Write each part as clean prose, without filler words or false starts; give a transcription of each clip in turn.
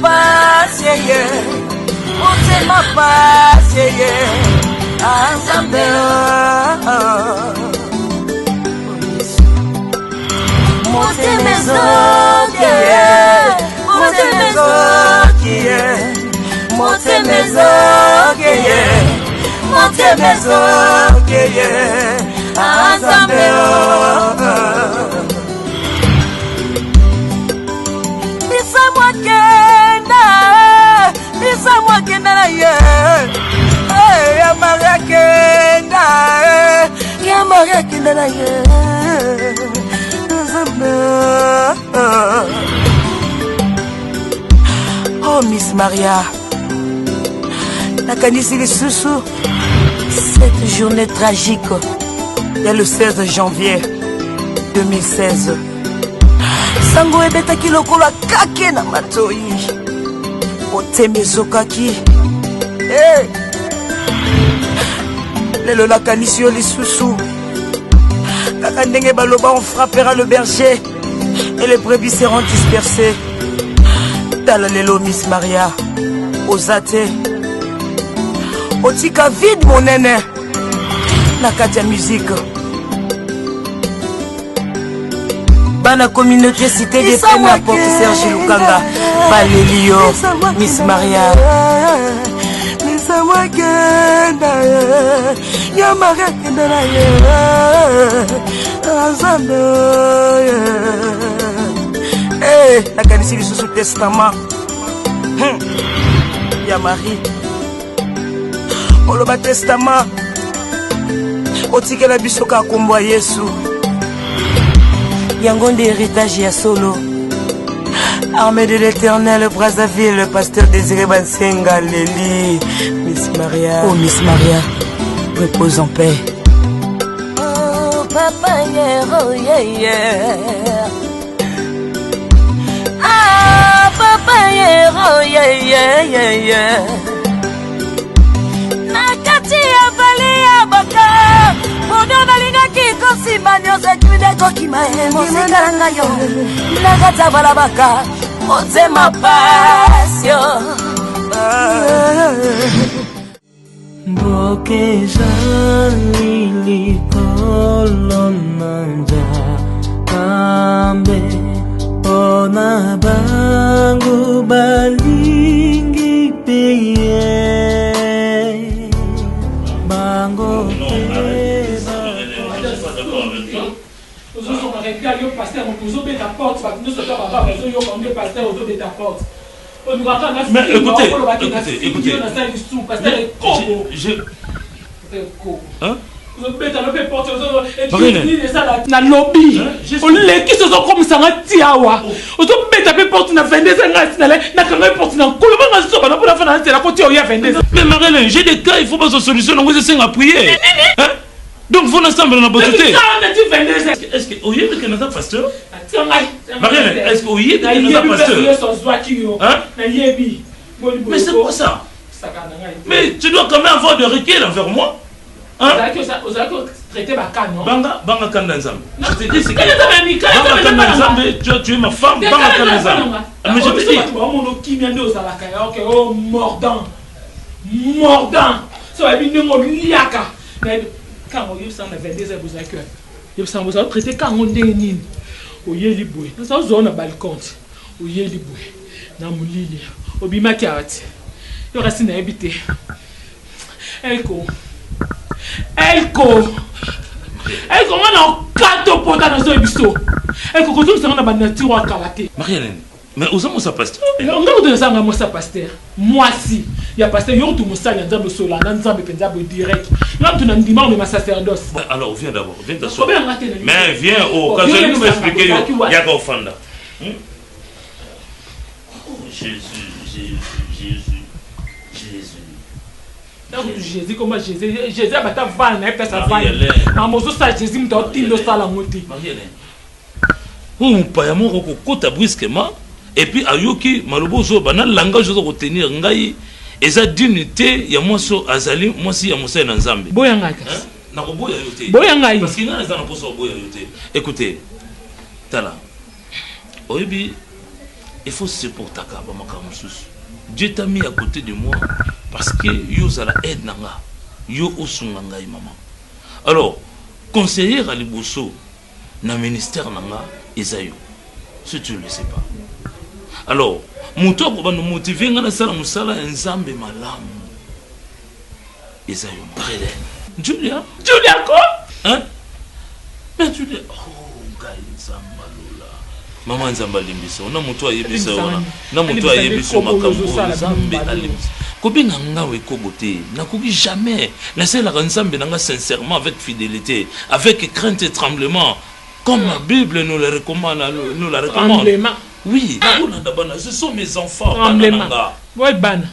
pasi ye motema pasi ye Nzambe motema ezoki ye motema ezoki ye motema ezoki ye motema ezoki ye Nzambe Bisa mwa kenda na ye ya Maria kenda na ye Oh Miss Maria nakanisi lisusu cette journée tragique dès le 16 janvier 2016 sango ebetaki lokolo akake na matoi otemezokaki lelo nakanisi yo lisusu kaka ndenge baloba on frappera le berger et les brebis seront dispersées tala lelo Miss Maria ozate otika vide monene na kati ya musique bana communauté cité des peines à porte Serge Lukanga Balelio Miss Maria Misa Mwakenda ya Maria kenda na ye Nzambe nakanisi lisusu testament ya Marie oloba testament otikela biso ka kombo ya Yesu yango nde héritage ya solo armée de l'éternel Brazzaville le pasteur Désiré Bansenga Leli Miss Maria oh Miss Maria repose en paix oh papa yeah oh yeah yeah ah papa yeah oh yeah yeah yeah yeah nakati ya bali ya baka Modo nalingaki kosimba nyose kimide kokima mosika nanga yo nakata balabaka motema pasio Boke jali kolonanja kambe ona bangu balingi peye bango mais écoutez, hein? Na lobby oleki sozo komisanga tiawa ozo beta pe porte na 22 na kanga porte na kolo banga so bana pona fana tela ko tia ya 22 mais Marilyn j'ai des cas il faut pas se solution donc vous essayez à prier hein donc vous ensemble na bototé est-ce que au lieu que nous avons pasteur Marilyn est-ce que au lieu que nous avons pasteur hein mais c'est quoi ça mais tu dois quand même avoir de recul envers moi hein traiter ma canne non banga kanda nzambe je te dis c'est que banga kanda nzambe tu es ma femme banga kanda nzambe mais je te dis mon kimia ndo za la kaya OK oh mordant so abi ngo liaka quand on y s'en a 22 heures vous accueille il s'en vous traiter quand on ndeni oyeli boy ça zone balcon oyeli boy na mulili obima kiati yo reste na habité Elko ngana kato pota na so biso. Elko ko tout ça na ba nature wa kalaté. Marie-Hélène, mais osamo sa pasteur. On nga ko ça nga mo sa pasteur. Moi si, ya pasteur yo tout mo sa na nzambe sola na nzambe penza bo direct. Nga tu na ndima on ma sacerdoce. Alors viens d'abord, viens t'asseoir. Mais viens au cas où nous expliquer ya ka ofanda. Jésus. Jésus comment Jésus a battu van na pesa van na mozo sa Jésus mto tindo sala moti on pa mo ko kota brusquement et puis ayoki malobo zo bana langage zo ko tenir ngai eza dignité ya moso azali mosi ya mosa na nzambe boya ngaka na ko boya yote boya ngai parce que na za na poso boya yote écoutez tala oyebi il faut se supporter Dieu t'a mis à côté de moi parce que yo zala aide nanga yo osunga ngai maman. Alors conseiller à liboso na ministère nanga ezayo si tu ne le sais pas. Alors muto ko bano motiver ngana sala musala nzambe malamu ezayo brele Julia quoi hein mais Julia oh ngai nzamba lola maman nzamba limbiso na muto ayebisa wana na muto ayebisa makambo nzambe alimbiso kobinga ngawe kobote nakoki jamais la seule nzambe nanga sincèrement avec fidélité avec crainte et tremblement comme la Bible nous la recommande oui ce sont mes enfants ouais bana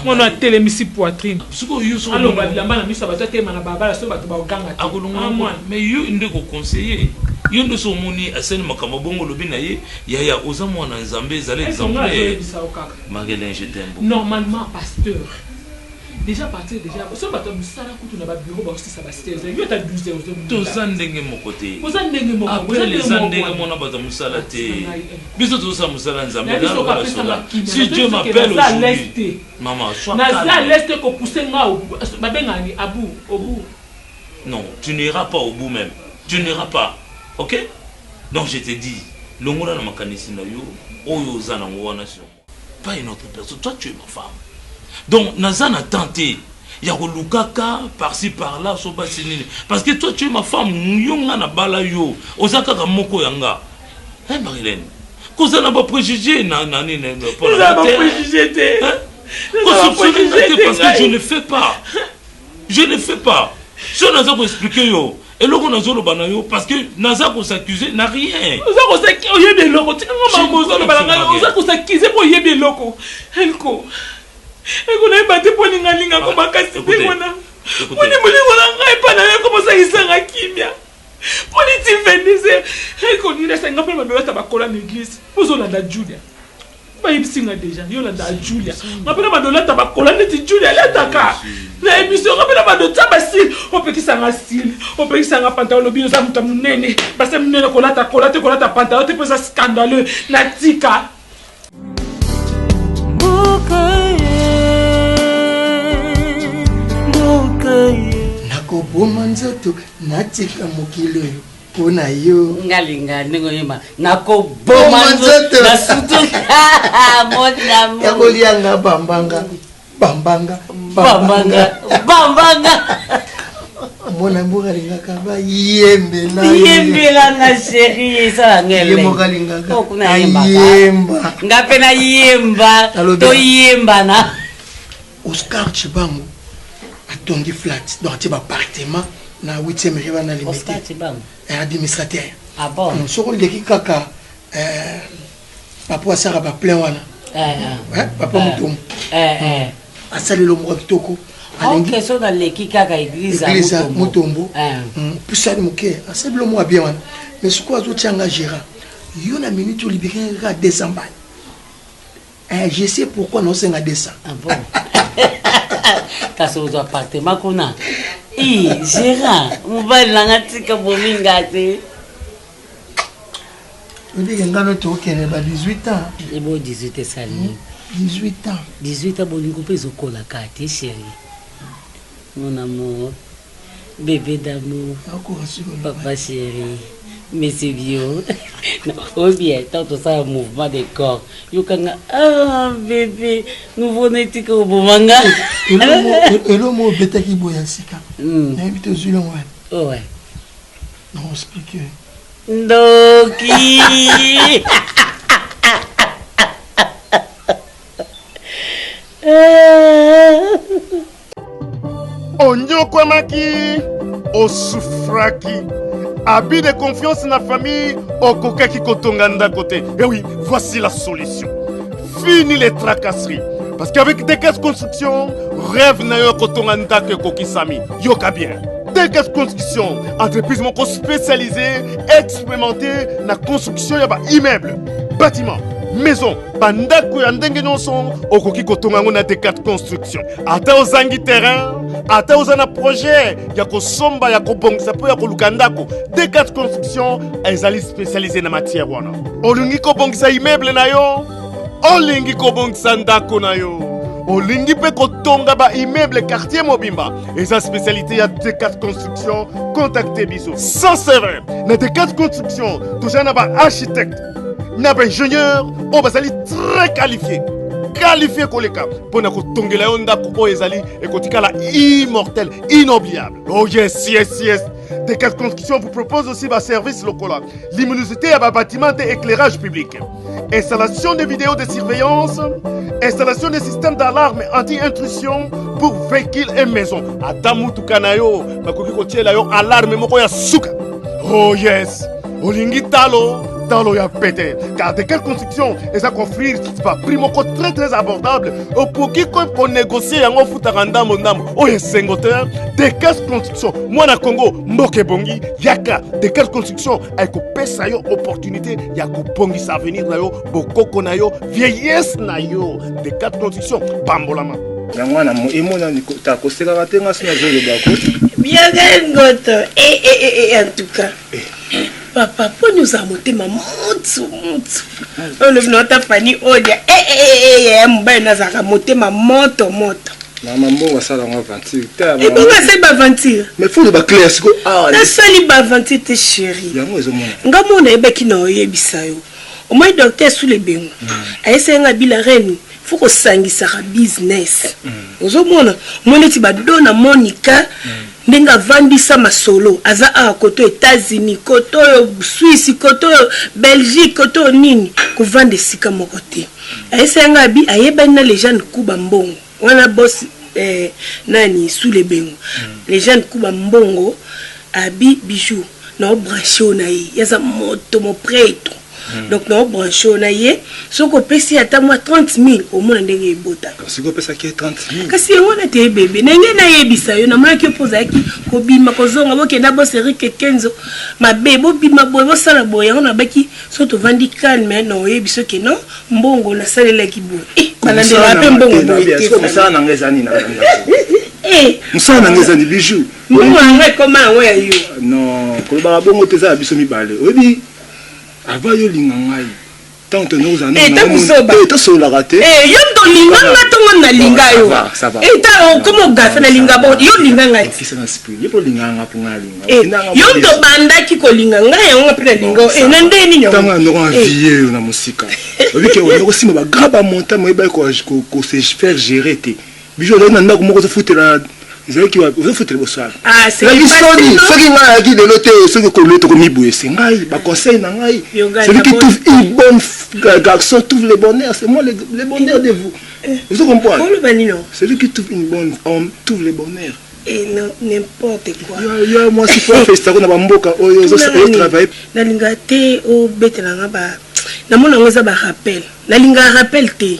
on a télémisi poitrine alors babilamba na miso bato te mana babala so bato ba oganga mais yo ndeko conseiller yo ndo so moni asene makambo bongo lobi na ye ya oza mwana nzambe zale exemplaire Marie-Hélène je t'aime normalement pasteur déjà partir déjà so bato musala kutu na ba bureau ba aussi ça ba 16 yo ta 12 heures to zandenge mon côté vous ndenge mon après les zandenge mona bato musala te biso to sa musala nzambe si Dieu m'appelle aujourd'hui maman sois calme na l'est ko pousser nga ba bengani abu obu non tu n'iras pas au bout même tu n'iras pas OK donc je te dis longola na makanisi na yo oyo zana ngwana sur pas une autre personne toi tu es ma femme. Donc, Nazana a tenté. Il y a Lukaka par-ci par-là, parce que toi, tu es ma femme. Yonga na bala yo. Osaka moko yanga. Hein, Marie-Hélène? Qu'on n'a pas préjugé, pas préjugé. Parce que je ne le fais pas. Je ne le fais pas. Si on a ça pour expliquer yo. Et là, on a zolo banayo parce que Naza ko s'accuser n'a rien. On a s'accuser pour yébe loko. On a s'accuser pour yébe loko. Elko. Eko na ibate po ningalinga ko makasi pe mona. Poni muli wala ngai pa na ko sa isanga kimia. Poni ti vendize. Eko ni resa ngapela babela tabakola l'église. Pozolanda Julia. Ba ibsinga déjà. Yolanda Julia. Ngapela badola tabakola neti Julia lataka. Na émission ngapela badota basil. Opekisa nga sil. Opekisa nga pantalon lobino za muta munene. Basa munene ko lata pantalon te posa scandaleux. Natika. nakoboma nzoto natika mokili oyo mpona yo ngalinga ndenge oyeba nakoboma nzoto nasutuka yakolianga bambanga mona mboka alingaka bayembelanga sheri esalangeleyemokalingaka yemba nga mpe nayemba toyembana Oscar Chibango atongi flat donc atie baappartement na 8e rue wana limité administrateur soko leki kaka papa asaka baplein wana papa motomo asalelo moko kitoko so naleki kaka église motombo pusani moke asalelo moko bien wana mais soko azotianga gérant yo na minute olibérer kaka 200 balles je sais pourquoi naosenga 200 kasi ozwa appartement kuna gérant mobali nanga tika bominga te odeke ngano tokende ba 18 ans ebo 18 esali 18 ans bolingo mpe ezokolaka te chéri mon amour bébé d'amour papa chéri mais c'est vieux ou bien tant tout ça mouvement de corps yokanga bébé nouveau netika obomanga elo mo betaki boya sika na invité zulon ouais ouais non explique ndoki onyokwamaki osufraki habit de confiance dans la famille okokaki kotonga ndako te. Et oui, voici la solution. Fini les tracasseries. Parce qu'avec des caisses construction, rêve na yo kotonga ndako kokisami. Yoka bien. Des caisses construction, entreprise moko spécialisée, expérimentée na construction ya ba immeuble, bâtiment, maison, bandako ya ndenge nyonso okoki kotonga ngo na D4 construction. Ata ozangi terrain, ata ozana projet ya kosomba ya kobongisa po ya koluka ndako, D4 construction ezali spécialisé na matière wana. Olungi kobongisa immeuble na yo, olingi kobongisa ndako na yo olingi mpe kotonga immeuble quartier mobimba eza spécialité ya D4 construction contacte biso sans serveur na D4 construction toza na architecte na ingénieur oyo bazali très qualifié koleka mpona kotongela yo ndako oyo ezali ekotikala immortel inoubliable. Oh yes D4 Construction vous propose aussi des services locaux, luminosité à bâtiment et éclairage public, installation de vidéos de surveillance, installation de systèmes d'alarme anti-intrusion pour véhicules et maisons. Adamu tukanayo, bakoki kotiela yo alarme moko ya suka. Oh yes, olingi talo ya pété. Car D4 Construction et ça offrir pas prix moko très abordable pour qui qu'on négocier yango futaka ndambo oye sengoteur D4 Construction mwana Congo mboke bongi yaka D4 Construction ay ko pesa yo opportunité ya ko bongi sa avenir na yo bokoko na yo vieillesse na yo D4 Construction pambolama Yangwana mo emona ni ta kosela batenga sina zolo bako bien ngoto en tout cas papa pour nous a monté ma moto on le nota pani odia mba na zaka monté ma moto maman bon va ça dans aventure et pourquoi c'est pas aventure mais faut le ba clair siko la seule ba aventure te chérie yango ezomona ngamona ebeki na oyebisa yo au moins docteur sous les bengo ayesenga bila reine faut que sangisa ka business ozomona moneti ba dona Monica ndenga vandisa masolo aza a koto États-Unis koto Suisse koto Belgique koto nini ko vendre sika mokote ayesenga bi ayebani na les jeunes kuba mbongo wana boss nani sous les bengo les jeunes kuba mbongo abi bijou na branché na yi yaza moto mo preto donc na branché na ye soko pesi ata moi 30 000 au moins ndenge ebota siko pesa ki 30 000 kasi yango na te bébé ndenge na yebisa yo na mona ki poza ki ko bima ko zonga bokenda bo série ke Kenzo mabe bo bima bo bo sala bo yango na baki so to vandi calme na oyebiso ke non mbongo na salela ki bo balandela pe mbongo bo siko musala na ngezani na musala na ngezani bijou mbongo ngai comment wa yo non ko ba bongo teza biso mibale obi avant yo lingangai tant que nous en avons solo raté yo ndo linganga tongo na linga yo ta comment gafa na linga bo yo linganga qui ça n'inspire yo linganga pour linga yo ndo banda ki ko linganga yango pe na linga na ndeni nyo tanga no envier na musika obi ke on aussi ba graba monta mo ba ko se faire gérer te bijo na ndako moko se foutela ils qui va vous foutre le soir c'est la histoire ce qui m'a dit de l'autre ce que le to mibu c'est ngai ba conseil na ngai celui qui trouve une bonne garçon trouve le bonheur c'est moi le bonheur de vous vous comprenez celui qui trouve une bonne homme trouve le bonheur et n'importe quoi yo moi si pour faire ça na bamboka oyo travailler na lingate o betelanga ba na mona ngoza ba rappel na linga rappel te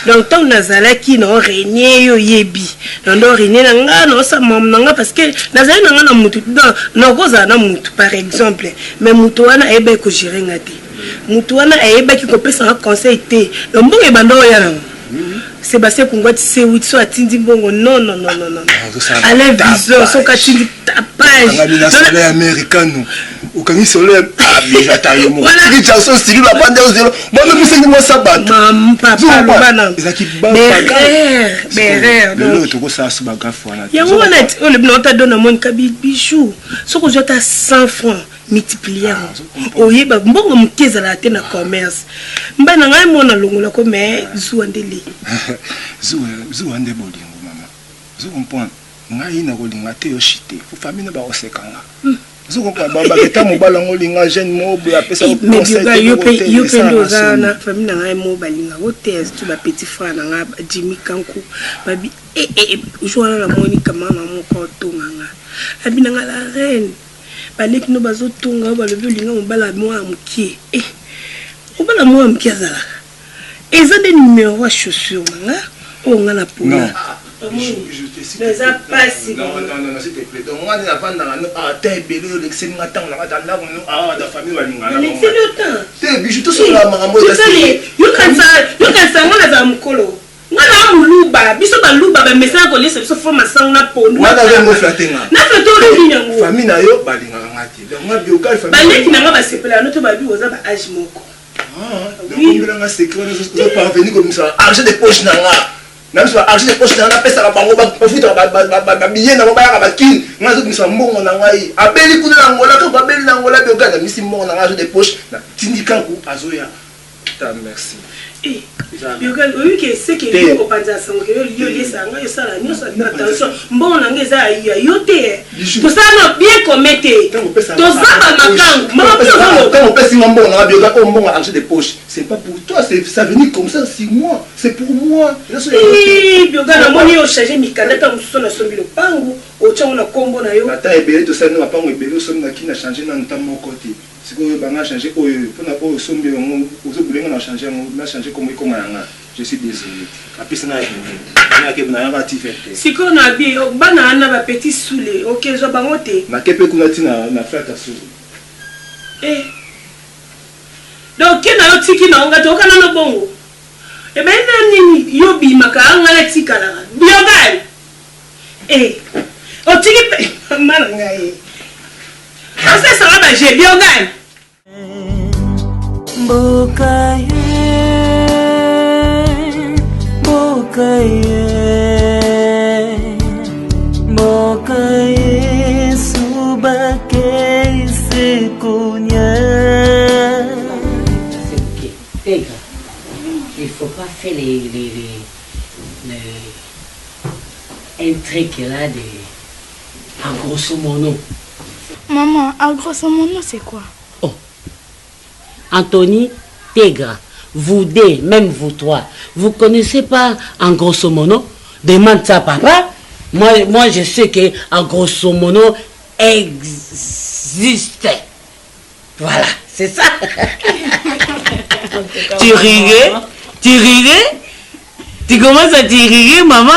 donc tant nazalaki no renier yo yebi ndo renier na nga no sa mom nga parce que nazali na nga na mutu no koza na mutu par exemple mais mutu wana ebe ko gérer ngati mutu wana ebe ki ko pesa conseil te donc mbongo bando ya na Sébastien Kungwati c'est oui so atindi mbongo non allez vision so katindi tapage dans les américains ou quand ils sont là déjà taillé mo qui chanson style la bande aux zéro bon nous c'est moi sabat mam papa lobana ezaki ba berère donc to ko sa su bagafo wana yango wana o le blota dona Monica bijou so ko jota 100 francs multiplier oyeba mbongo mukeza la te na commerce mbana ngai mona longola ko mais zuandeli zuande bolingo mama zo comprendre ngai na kolinga te yo chité fo famille na ba osekanga zo comprendre ba baketa mobala ngolinga jeune mobo ya pesa conseil yo pe ndoza na famille na ngai mo balinga o test tu ba petit frère na nga Jimmy Kanku babi joana la Monica mama moko tonganga abi na nga la reine baleki no bazotunga balobi olinga mobala mwa mokie mobala mwa mokie azala eza de numéro wa chaussure nga onga na pona je te cite mais ça passe non s'il te plaît donc on a vendre à tel belé l'excès nga tang na tanda ko da famille balinga na l'excès de temps te bijou to so la marambo da yo kansa ngona za mukolo ngana muluba biso baluba ba message ko lesa biso forma sang na pona wana ngo flatenga na foto le binyango famille na yo balinga ngati donc nga bioka famille baleki na nga basepela no to babi oza ba age moko oui là secret nous parvenir comme ça argent de poche nanga na biso argent de poche nanga pesa ka bango ba futa ba billet na ba ya ba kin ngazo biso mbongo na ngai abeli kuna na ngola to babeli na ngola be okanga misi mbongo na argent de poche na tindikanku azoya ta merci Yogal, oui, c'est que vous comprenez ça, que yo ça, yo ça la nyosa attention, bon nanga za yo te. Pour ça non bien commetté. To ça ba makang, quand on pèse mbongo na bioga ko mbongo argent de poche, c'est pas pour toi, c'est ça venir comme ça 6 mois, c'est pour moi. Eh, bioga na moni yo changer mikanda ta muso na sombi le pangu, o tchanga na kombo na yo. Ata ebele to ça no pangu ebele so na ki na changer na ntamo côté. Si vous avez changé, pour la somme de vous avez changé, on a changé comme je suis désolé. Après, ça n'a pas été. Si on a dit, on a un petit soulé, ok, je vais monter. Ma kepe kunati na frère Kassou. Eh. Donc, qui n'a pas tiki na on a toka na no bongo. Eh ben, nani yobi maka ngala tika la. Biogal. Eh. O tiki malanga eh. Ça ça va j'ai Biogal. Bokaye, bokaye, bokaye, subake sekonya. C'est ok. Il faut pas faire les intrigues là de en grosso modo. Maman, en grosso modo, c'est quoi? Oh. Anthony Tegra, vous deux, même vous trois, vous connaissez pas en grosso modo? Demande ça papa. Moi je sais que en grosso modo existe. Voilà, c'est ça. Tu rirais? Tu rirais? Tu commences à tirer, maman?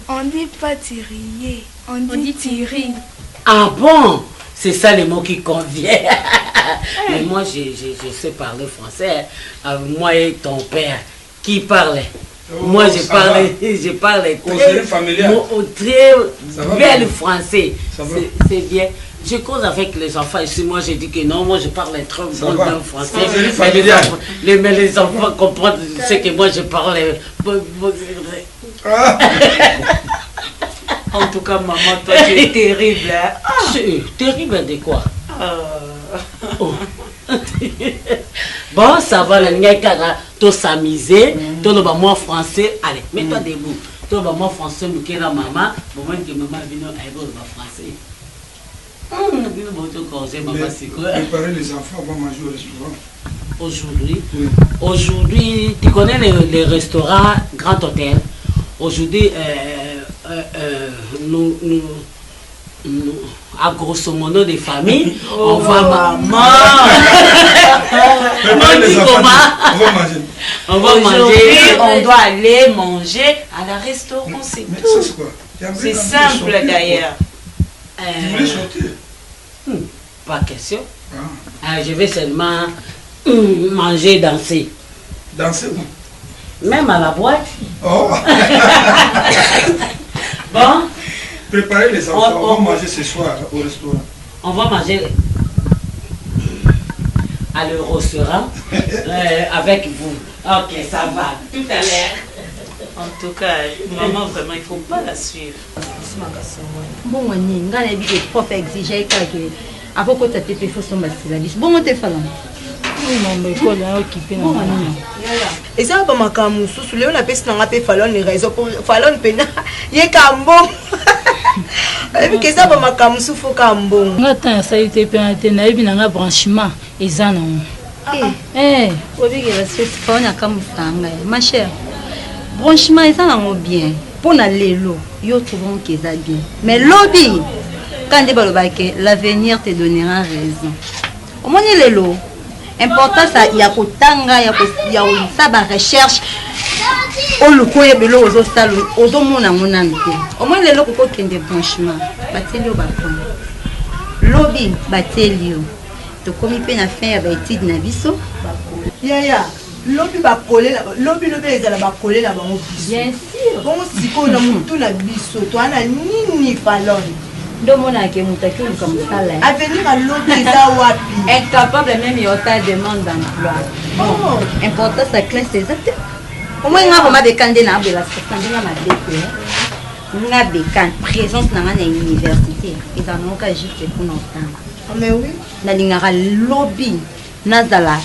On dit pas tirer, on dit tirer. Ah bon? C'est ça les mots qui conviennent. Mais moi, je sais parler français. Moi et ton père, qui parlait? Moi, je parlais très bel français. C'est bien. Je cause avec les enfants ici. Moi, j'ai dit que non. Moi, je parle très bon français. Mais les enfants comprennent ce que moi, je parle. En tout cas, maman, toi, tu es terrible. Hein? Terrible de quoi? Oh. Bon, ça va, tu s'amuser, tu vas moi français. Allez, mets-toi debout. Tu vas moi français, nous qui la maman, au moment que maman vient, elle va français. Préparer les enfants vont manger au restaurant. Aujourd'hui, tu connais les restaurants Grand Hôtel. Aujourd'hui, nous, à grosso modo des familles, on va manger. On doit aller manger à la restaurant, c'est tout. C'est simple d'ailleurs. Tu voulais sortir? Pas question. Je vais seulement manger, danser. Danser où? Même à la boîte. Oh. Bon. Préparez les enfants, on va manger ce soir au restaurant. On va manger à le restaurant avec vous. Ok, ça va. Tout à l'heure. En tout cas, maman, vraiment, il ne faut pas la suivre. Bon, on a des profs exigés que avant que tu aies fait son syllabus. Bon, on te fait là. Et ça va ma camus sous le on a peste n'a pas falloir les raisons pour falloir pena y est cambo et puis que ça va ma camus sous faut cambo ngata ça été pénalité na ebi na branchement ezana obi que la suite fa na kamufanga ma chère branchement ezana ngo bien pour na lelo yo trouvons que ça bien mais lobby quand de balobake l'avenir te donnera raison au moins lelo important ça il y a kotanga il y a ça ba recherche au lokoye belo ozo salo ozo mona monante au moins les loko kende branchement batelio ba prendre lobby batelio to komi pe na fin ya ba étude na biso ya lobby ba coller lobby ezala ba coller la bango bien sûr bon siko na mutu na biso to ana nini falon ndomona ke mutaki comme ça là. Avenir à l'autre wapi. Incapable même il y a ta demande d'emploi. Bon, important sa classe exacte. Au moins nga ba bekande na abela sekandela ma beke. Nga bekan présence na na université. Et dans nos cas juste pour longtemps. Mais oui. Na lingara lobby nazala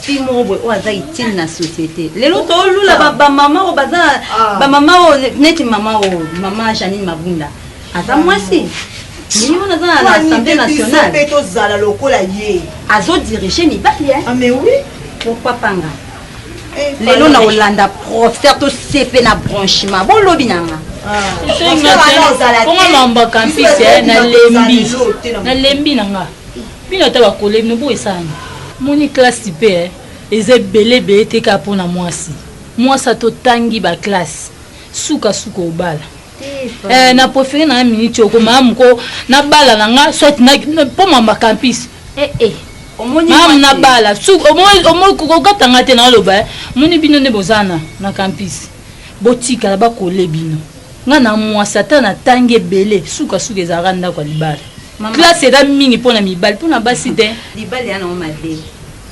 fimo bo oza itine na société. Lelo to lula ba mama o baza ba mama o neti mama o mama Janine Mabunda. Ata mwasi. Minimo na za na Assemblée nationale. Peto zala lokola ye. Azo diriger mi bali hein. Ah mais oui. Pourquoi panga? Lelo na Hollanda professeur to CP na branchement. Bon lobby nanga. Comment mamba campus na lembi nanga. Bino ta ba collègue no bo esani. Moni classe type eze belé te ka pona mwasi. Mwasa to tangi ba classe. Suka obala. Na préféré na minute ko mam ko na bala nanga soit na po mamba campus. Mam na bala su omo ko katanga te na loba. Moni bino ne bozana na campus. Botika ba collègue bino. Nga na mwasa ta na tangi belé suka ezara ndako libala. Classe est mingi pour la mibal pour la basse idée. Libal ya na made.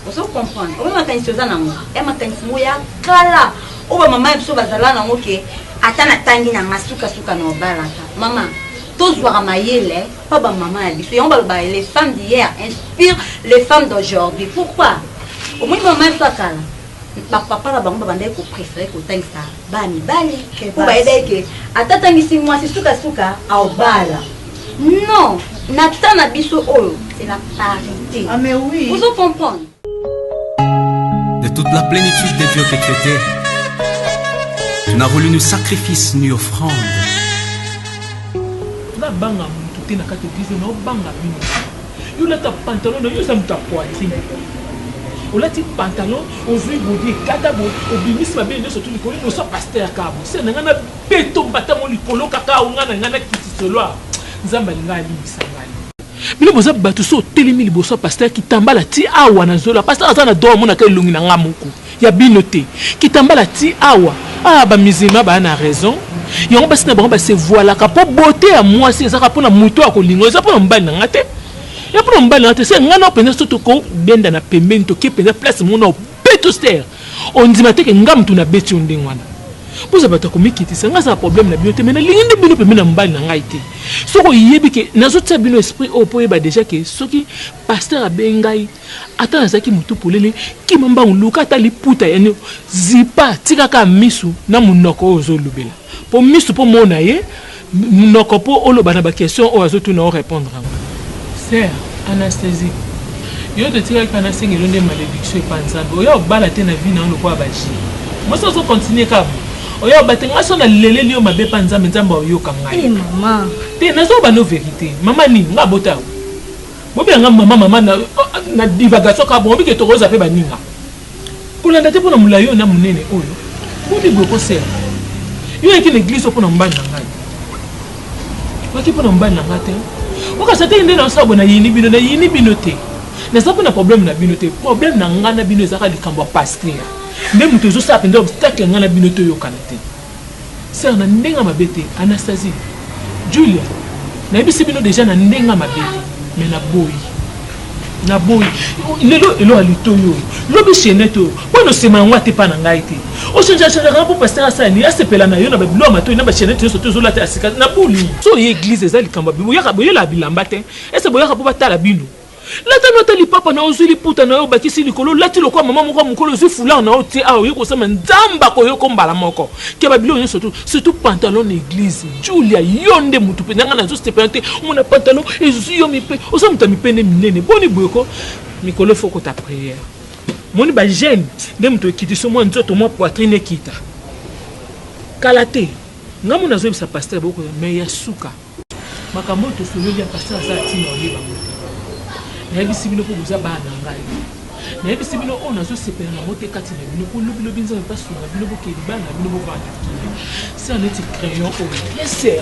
On se comprendre. On va quand chose na ngo. E makanisi mo ya kala. O ba mama biso bazala na ngo ke atana tangi na masuka na balaka. Maman, tozwa mayele, pas ba maman ya biso. On va les femmes d'hier inspirent les femmes d'aujourd'hui. Pourquoi? Au moins maman biso kala. Papa la bango bandai ko préférer ko tangisa ba mibali. Ko ba edeke atatangisi moi suka au bala. Non, Natana biso olo, c'est la parité. Ah mais oui. Vous comprenez? De toute la plénitude des dieux que tu étais, tu n'as voulu ni sacrifice ni offrande. Na banga mutu te na kate biso na banga bino. Yo la ta pantalon na yo sa muta poitrine. O la ti pantalon, on veut body kata bo, o bimis ma bien surtout ni ko no so pasteur kabo. C'est na ngana beto batamo likolo kaka o ngana ngana kiti solo. Nzamba lingali bisangani. Bino boza batu so telemi liboso pasteur ki tambala ti awa na zola. Pasteur azana do mona ka lungi na ngamuku. Ya binote. Ki tambala ti awa. Ah ba musulman ba na raison. Yango basi na bango ba se voilà ka po beauté à moi c'est ça ka pona muto akolingo za pona mbali na ngate. Ya pona mbali na ngate c'est ngana openda soto ko benda na pembeni to ke penda place mona beto ster. On dit mateke ngamtu na beti ondengwana. Vous avez c'est un problème na bioté mais na lingende bino pemena mbali na ngai te. Soko yebi ke nazo tsa bino esprit opoye ba déjà que soki pasteur abengai ata nazaki mutu polele ki mamba uluka ata liputa yani zipa tika ka misu na munoko ozolubela. Po misu po mona ye munoko po oloba na ba question o azotu na répondre. Sœur Anastasie. Yo de tika kana sengelo nde malédiction panzambo. Yo bala te na vie na lokwa baji. Moi ça continue ka oyo batenga so na lele liyo mabe panza nzamba oyo kanga. Eh maman. Te nazo ba no vérité. Maman ni nga bota. Bobe nga maman na divagation ka bon bi ke tokoza pe baninga. Kolanda te pona mulayo na munene oyo. Bobi boko ser. Yo eki l'église pona mbana ngai. Waki pona mbana ngate. Oka sate inde na sabo na yini bino te. Na sapo na problème na bino te. Problème na ngana bino ezaka likambo pasteur. Même toujours ça pendant obstacle ngana binoto yo kanate. C'est na ndenga mabete Anastasie. Julia. Na bisi bino déjà na ndenga mabete mais na boy. Lelo elo alitoyo. Lobi cheneto. Bono sema ngwate pa na ngai te. O chanja pour pasteur ça ni asepela na yo na babilo mato na ba cheneto so tozo la te asika na buli. So ye église ezali kamba bibo ya boye la bilamba te. Ese boya po batala bino. Lata nota li papa na ozuli puta na yo bakisi likolo lati lokwa mama moko mukolo zu fula na oti a yo ko sema nzamba ko yo ko mbala moko ke ba bilo surtout pantalon église Julia yonde mutu pe ngana zo stepente mona pantalon ezu yo mi pe o so muta mi pene minene boni boyoko mikolo foko ta prière moni ba jeune de mutu kiti so mo nzoto mo poitrine kita kalate ngamu na zo bisa pasteur boko me ya suka makambo to solo ya pasteur sa tina oliba na yebisi bino ko buza bana ngai na yebisi bino ona zo sepela na mote kati na bino ko lobilo binza pa sunga bino ko keli bana bino ko vanda c'est un petit crayon au bien c'est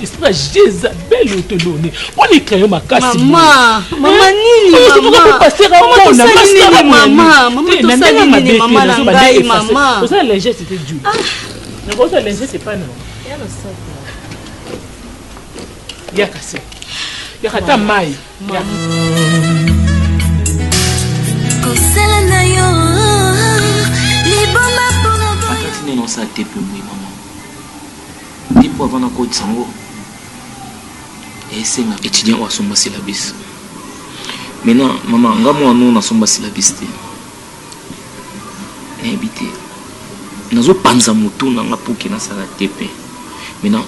esprit Jézabel autolone on les crayon makasi maman nini maman passer on a pas maman nini maman na ngai maman ça le geste c'était dur mais ça le geste c'est pas non ya cassé Yakata mai. Kosala na yo liboma pona. Akati non sa te pour moi maman. Ndipo avant ko tsango. Et c'est un étudiant au somba syllabus. Maintenant maman ngamo nous na somba syllabus. Habité. Nazo panza moto na ngapuki na sala tepe. Maintenant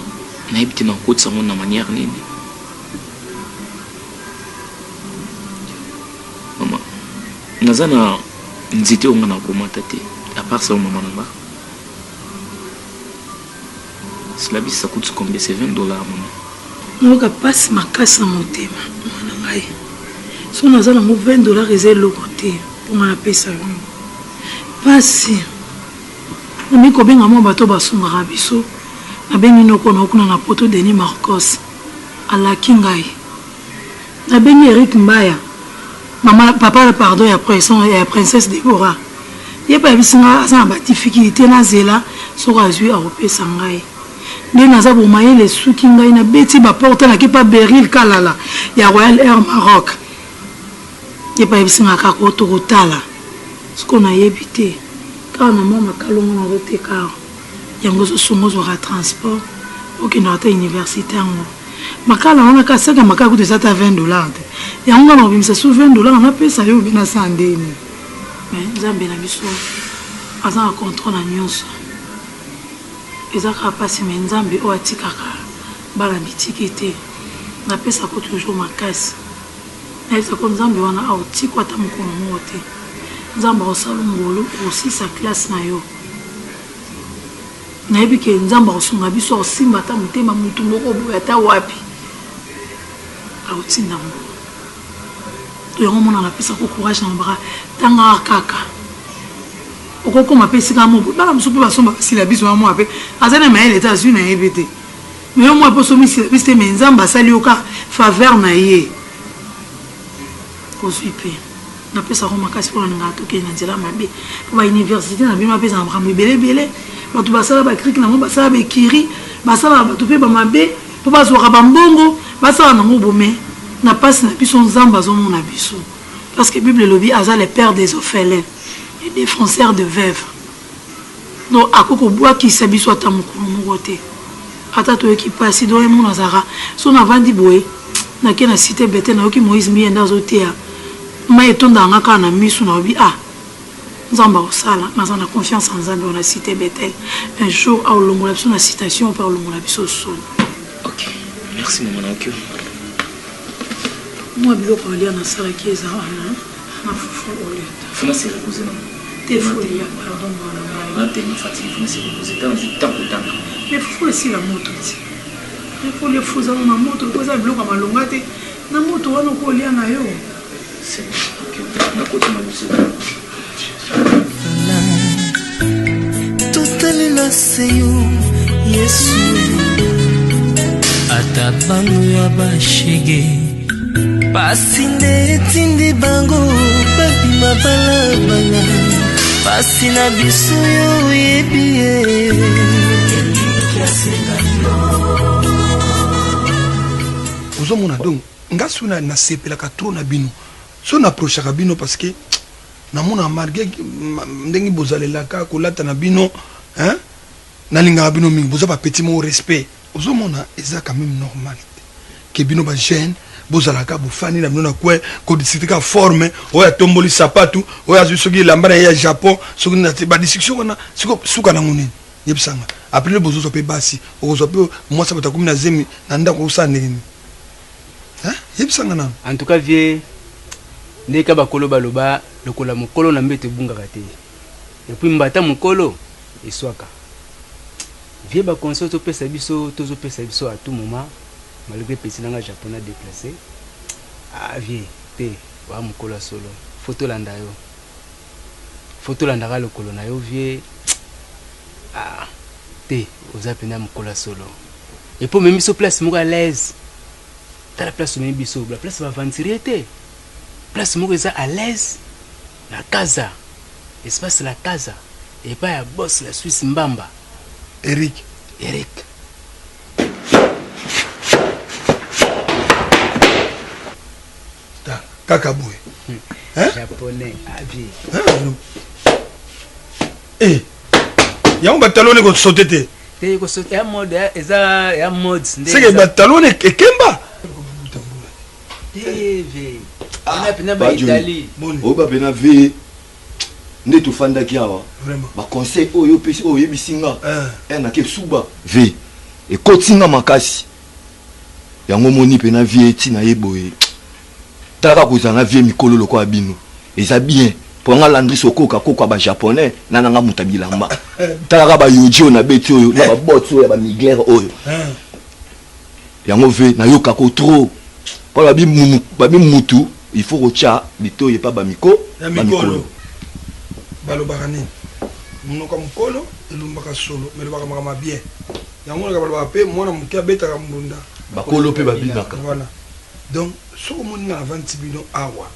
na habité na ko tsango na manière nini. Maman nazana nzite onga na komata te. À part ça maman nanga. Syllabus ça coûte combien? C'est $20 maman. Moka passe ma casse en motema mwana ngai so nazala mo $20 eza lokote pour na pesa yo pasi omi ko benga mo bato basungaka biso na bengi noko na okuna na poto Denis Marcos alaki ngai na bengi Eric Mbaya mama papa pardon ya princesse Deborah yepa bisinga asa ba difficulté na zela so azui a opesa ngai nde naza bomaye le suki ngai na beti baporte naki pa Beril Kalala ya Royal Air Maroc yepa bisinga kako tokotala siko nayebi te kaka na mwa makalongo nazoteka yango zosongo ozwaka transport okende ata université yango makala wana kasaka makala kutu eza ta $20 te yango nga na obimisa so $20 napesa yo obi na sa ndeni mais nzambe na biso aza na contrôle na nyonso ezaka pasi me nzambe oyo atikaka bala bitiki te napesako toujours makasi nayebisako nzambe wana aotiko ata mokolo moko te nzambe akosala ngolo okosisa classe na yo nayebi ke nzambe akosunga biso akosimba ata motema motu moko boye ata wapi akotinda ngo yango mona napesako courage na mabaka ntanga kaka okokoma mpe esika mo bana mosusu mpe basomba basila biso na mwa mpe aza na mayele ete azwi na yebi te me yo mwa mpe osomisila biso te me nzambe asali yo ka faveur na ye kozwi mpe napesako makasi mpona ningaka tokende na nzela mabe mpo bauniversité na bino bapesa na makambo ebelebele bato basala bakrike nango basala bekiri basala bato mpe bamabe mpo bazwaka bambongo basala nango bome na mpasi na biso nzambe azomona biso parce que bible elobi aza le père des orphelins et des fonceurs de veuves donc akoko bwakisa biso ata mokolo moko te ata toyoki mpasi do emona azalaka so navandi boye nake na cité bete nayoki moïse miyenda azoteya mai etondanga kaka na miso nayobi nzambe akosala naza na confiance en nzambe wana cité betel un jour aolongola biso na citation mpe aolongola biso soni. Ok, merci maman naoki mwa biloko alia nasalaki eza wana na fufu olia funa se reposer non te folia pardon mwana ngai te mi fatigué funa se reposer tant je tant kotanga mais fufu esila moto ti efolia fuzana na moto koza biloko ya malonga te na moto wana okolia na yo c'est ok nakotama biso totalela seyo yesu ata bango ya bashege pasi nde etindi bango babima balabala pasi na biso yo oyebi ye ozomona donc nga so nasepelaka tro na bino so naprochaka bino parce que namona malgré ndenge bozalelaka kolata na bino nalingaka bino mingi boza bapeti mo respect ozomona eza quand même normal ke bino bajeune bozalaka bofani na bino na kwe kodisitika forme oyo atomboli sapatu oyo azwi soki elamba na ye ya japon soki badiscussion wana suka nango nini yebisanga apres bozozwa mpe basi okozwa mpe mwasi bato akomi na zemi na ndako osala ndenge nini yebisanga nano en tout cas vie ndeka bakolo baloba lokola mokolo na mbeto ebungaka te epuis mbata mokolo eswaka vie baconseil tozopesa biso à tout moment malgré petit nanga japonais déplacé vie te wa mokolo solo photo landa lokolo na yo vie te oza pena mokolo solo et pour même biso place moko à l'aise ta la place même biso la place va aventurer te place moko eza à l'aise la casa espace la casa et pas ya boss la Suisse Mbamba Eric kaka boye japonais avié yango batalone kosote te kosote ya mode eza ya mode seke batalone ekemba oyoba pena ve nde tofandaki awa baconseil oyo opesi oyo oyebisi nga nake suba ve ekoti nga makasi yango moni pena vie etina ye boye talaka kozala na vie mikolo lokola bino eza bien mpo nga landri sokoka koka bajaponais nananga muta bilamba talaka bayoji oyo nabeti oyo na babot oyo ya bamiglere oyo yango ve nayokako trop mpo babi mutu il faut kotia litoye pa bamikolo balobaka nini monoko mokolo elumbaka solo me elobaka makama bien yango naka balobaka mpe mwana moke abetaka mbunda bakolo mpe babinaka voilà donc soki omoni nga na vanti bino awa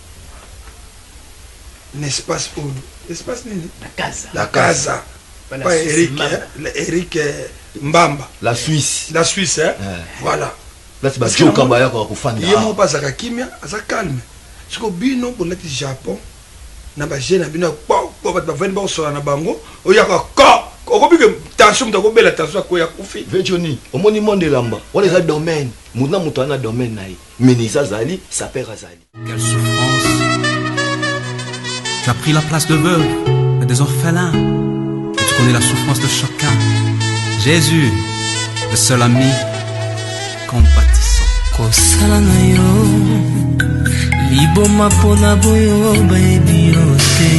na espace oyo espace nini la casa pa Eric Mbamba la Suisse voilà lati bajoka bayaka kofanda ye mo pasaka kimia aza calme siko bino bolati Japon na bajeune na bino po bato bavandi bakosola na bango oyaka ko okobike tension mutu akobela tension akoya kufi vejoni omoni monde elamba wana eza domaine mutu na mutu ana domaine na ye menisa azali sapere azali. Quelle souffrance. Tu as pris la place de veuve et des orphelins et tu connais la souffrance de chacun. Jésus, le seul ami compatissant. Kosala na yo liboma pona boyo baby ote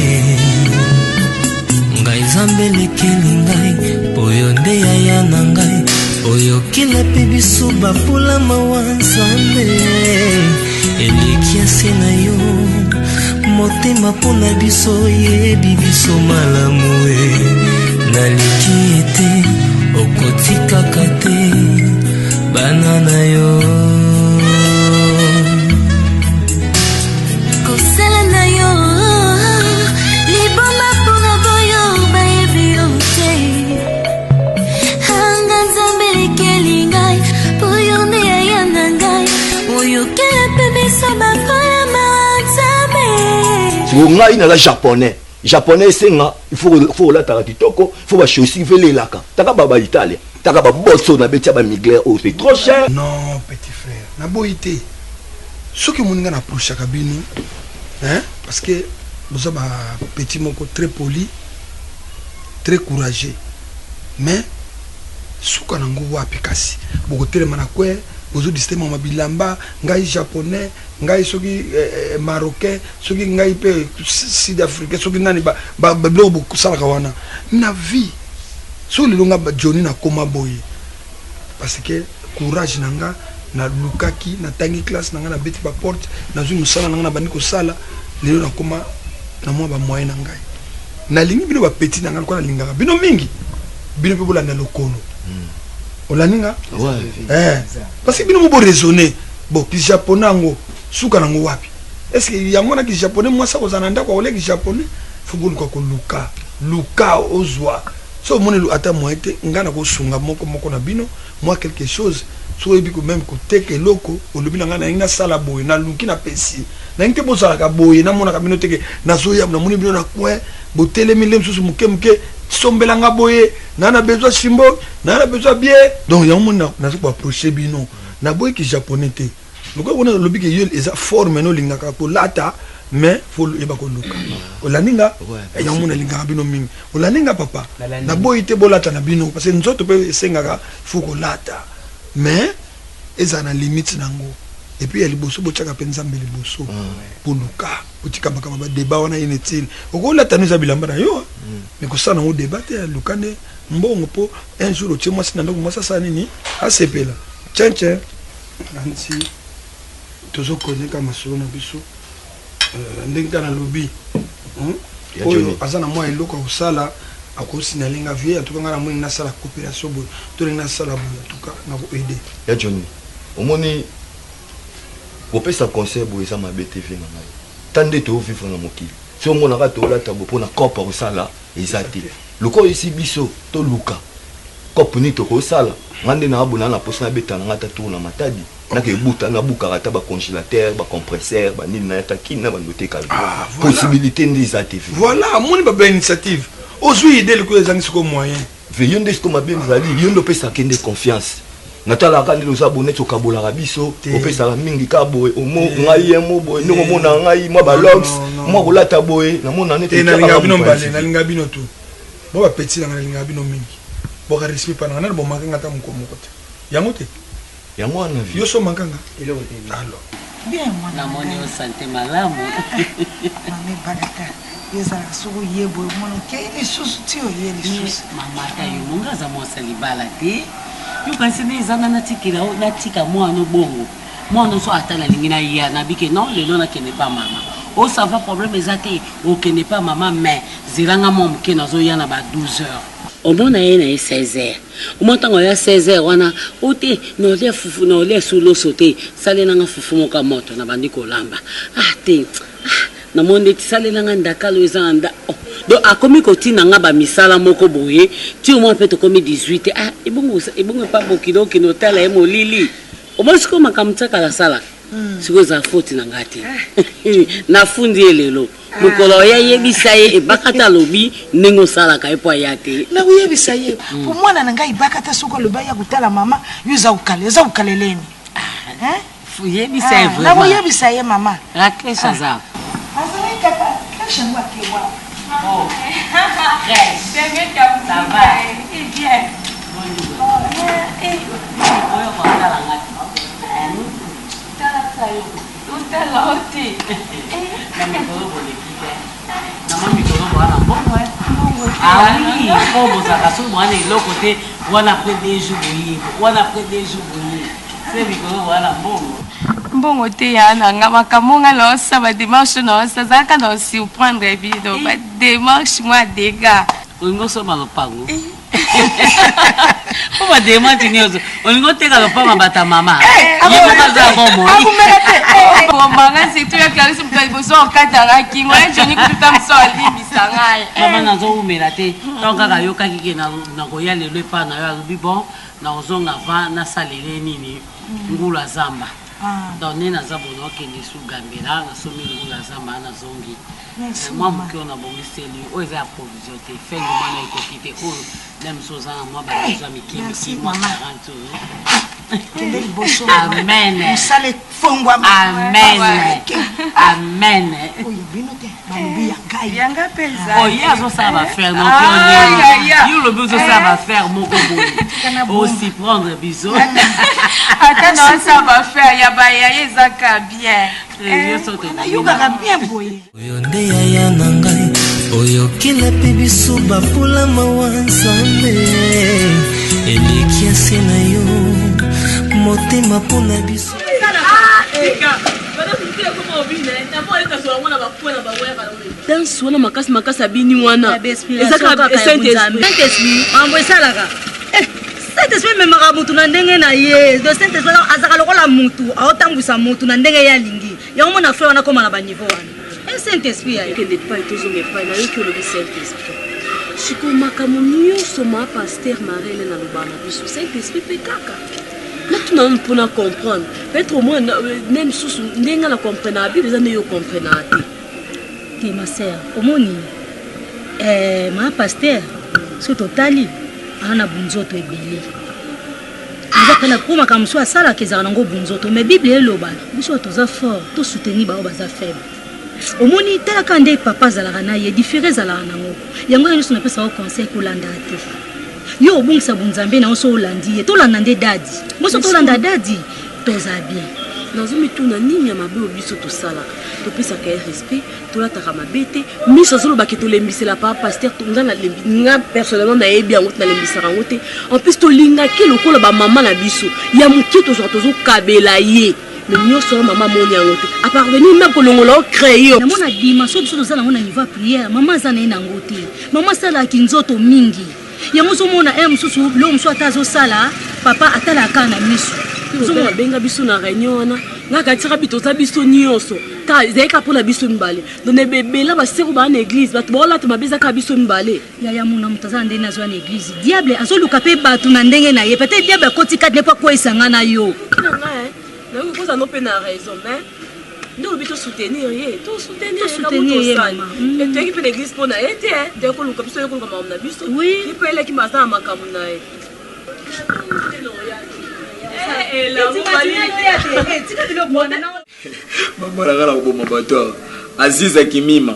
ngai zambe lekeli ngai boyo nde yaya na ngai oyo kila pe biso bapula mawa nzambe elikiasi na yo motema pona biso yebi biso malamu naliki ete okotikaka te bana na yo kosala na yo liboma pona boyo bayebi yo te anga nzambe lekeli ngai boyo nde yaya na ngai oyokela mpe biso bakola manzambe siko ngai naza japonais esenga il faut kolataka kitoko il faut bashosi velelaka taka babaitalia taka baboso na betia bamiglere oyo c'est trop cher. Non petit frère naboyi te soki moninga naprochaka bino parce que boza bapetit moko très poli très courageux mais suka nango wapi kasi bokotelema na kwe bozodistema mabilamba ngai japonais ngai soki marocain soki ngai pe sud africain soki nani biloko bokosalaka wana na vie so lelo nga joni na koma boye parce que courage nanga na lukaki na tangi classe nanga na beti ba porte na zui musala nanga na bandi kosala lelo na koma na mwa ba moyen na ngai na lingi bino ba petit nanga ko na lingaka bino mingi bino pe bolanda lokolo olaninga parce que bino mo raisonner bon ki japonais ngo suka nango wapi est-ce que yango na ki japonais moi ça kozana ndako ole ki japonais faut bolu ko luka ozwa so moni ata moi te ngana ko sunga moko na bino moi quelque chose so ebi ko même ko teke loko olobi na ngana ina sala boy na luki na pesi na ngite bozala ka boy na mona ka bino teke na so ya na moni bino na kwe botelemi lemsusu muke sombela nga boye na besoin chimbo na besoin bien donc ya mona na so ko approcher bino na boy ki japonais te loko ona lobi ke yel eza forme no lingaka ko lata mais faut yeba ko luka olaninga ya mona lingaka bino mingi olaninga papa na boy te bolata na bino parce que nzoto pe sengaka faut ko lata mais eza na limite nango et puis elle bosso bochaka penza mbele bosso pour luka botika bakama ba débat wana inutile okola tanuza bilamba na yo mais ko sana o débat te lukane mbongo po un jour otie moi sinando moi ça ça nini asepela tchenche nanti tozo koneka masolo na biso ndenge na lobby oyo azana moi eloko osala akosina linga vie en tout cas na moi na sala coopération bo to na sala bo en tout cas na ko aider ya Johnny omoni opesa conseil bo esa mabete fe na ngai tande to vivre na mokili so mona ka to lata bo pona kopa osala ezati loko isi biso to luka kopo ni to ko sala ngande na abuna na posna beta na ngata to na matadi nake buta na bukarata ba congélateur ba compresseur ba nini na takina ba noter ka possibilité ndisa TV voilà moni ba initiative ozwi idée le ko ezangi siko moyen veillons de ce qu'on m'a bien zali yondo pesa kende confiance natala kandi los abonnés to kabola rabiso opesa mingi kaboe omo ngai emo boy ndongo mona ngai mwa ba logs mwa kolata boy na mona nete na linga bino mbale na linga bino tu bo ba petit na linga bino mingi bo ka respect pa na bo makanga ta mkomo kote yango te yango na yo so makanga ile wote alors bien moi na moni o santé malamu mame balaka yezala soko yebo mono ke ile susu ti o yele susu mama ta yo munga za mo salibala te yo kasi ne zana natikila natika mwana bongo mwana so atala lingina ya na bike non le non akene pas mama o ça va problème ezate o kene pas mama mais zilanga mom ke nazo yana ba 12 heures au moins na 16 heures au moins tango ya 16 heures wana ote no le fufu no le sulo sote salena nga fufu moka moto na bandiko lamba te na monde tisalela nga ndakalo ezanda donc akomi kotina nga ba misala moko boye ti au moins peut komi 18 ebongo pa bokilo kino tala emo lili o moins ko makamtaka la sala siko za faute na ngati na fundi elelo mukolo ya yebisa ye ebakata lobi ningo sala ka epo ya te na uyebisa ye pour moi na ngai bakata soko loba ya kutala mama yuza ukaleleni yebisa ye vraiment na uyebisa ye mama rakesha za azali kapa kesha ngwa kewa oh bien ça va bien oyo kwa tala ngati tala sayo utala oti mami kolo na mami kolo bwana bongo oui comme ça kaso mwana iloko te wana après des jours c'est mikolo bwana bongo mbongo te ya nanga makamonga lo sa ba démarche no sa zaka no surprendre bido ba démarche moi dégâts olingo so malopango o ba démarche nyozo olingo te ka lopango bata mama yebo kaza bomo manga c'est tu ya Clarisse mutali boso okatanga kingo ya joni kututa mso alibisa ngai mama nazo umela te donc kaka yoka kike na koya lelo pa na yo alubi bon na ozonga va na salele nini ngula zamba donc nena za bono kende su gambela na somi ngula zamba na zongi moi mukio na bongiseli o eza provision te fengo mana ikokite o nem soza na moi ba za mikimi moi 40 amen musale fongwa amen amen yanga pesa oh ya zo ça va faire non plus you le besoin ça va faire mon gobo aussi prendre bisous attends non ça va faire ya ba ya ezaka bien yo kaka bien boye oyo nde yaya na ngai oyo kila pe biso bapula mawanzambe elikiasi na yo motema mpona biso danse wana makasi abini wana ezaka Saint-Esprit mambo esalaka Saint-Esprit memaka mutu na ndenge na ye do Saint-Esprit azaka lokola mutu aotambwisa mutu na ndenge ya lingi yango mona frère wana koma na baniveau wana Saint-Esprit ya kende epai tozonga epai nayoki olobi Saint-Esprit siko makambo nyonso ma paster marele na loba na biso Saint-Esprit mpe kaka natuna mpona comprendre peut-être au moins même susu ndenge na comprendre abi eza nde yo comprendre te ma sœur omoni ma paster so totali ana bunzoto ebele aza pena kuma kama so asala kezana nango bunzoto mais bible eloba biso toza fort to soutenir ba baza faible omoni tela kande papa zalaka na ye différence zalaka nango yango nyonso na pesa au conseil kolanda te yo obungisa bunzambe na oso olandi ye tolanda nde dadi moso tolanda dadi toza bien nazomituna nini ya mabe obiso tosalaka topesaka ye respect tolataka mabe te miso azolobaki tolembisela pa paster nga personnellement nayebi yango te nalembisaka yango te en plus tolingaki lokola bamama na biso ya mokie tozwaka tozokabela ye mais nyonso ya mama moni yango te aparvenir même kolongola ocréé namona dimension biso tozala yango na niveau ya prière mama aza na ye nango te mama asalaki nzoto mingi yango ozomona mosusu lo mosusu ata azosala papa atalaka na miso benga biso na réunion wana ngaka tika bitoza biso nyonso ta ezalika mpona biso mibale donc ebebela baseko baa na église bato baolata mabezaka biso mibale yaya mona moto aza ndenge nazwa na église diable azoluka mpe bato na ndenge na ye peut-être diable akoti kati ne po akweyisanga na yo Donc vous en avez raison, mais nous devons soutenir, tout soutenir, et tu qui peut l'église pour naïe, dès que nous sommes comme on a vu, oui, il peut aller qui m'a ça à ma camonaï. Maman la gala au bateau. Aziz Akimima.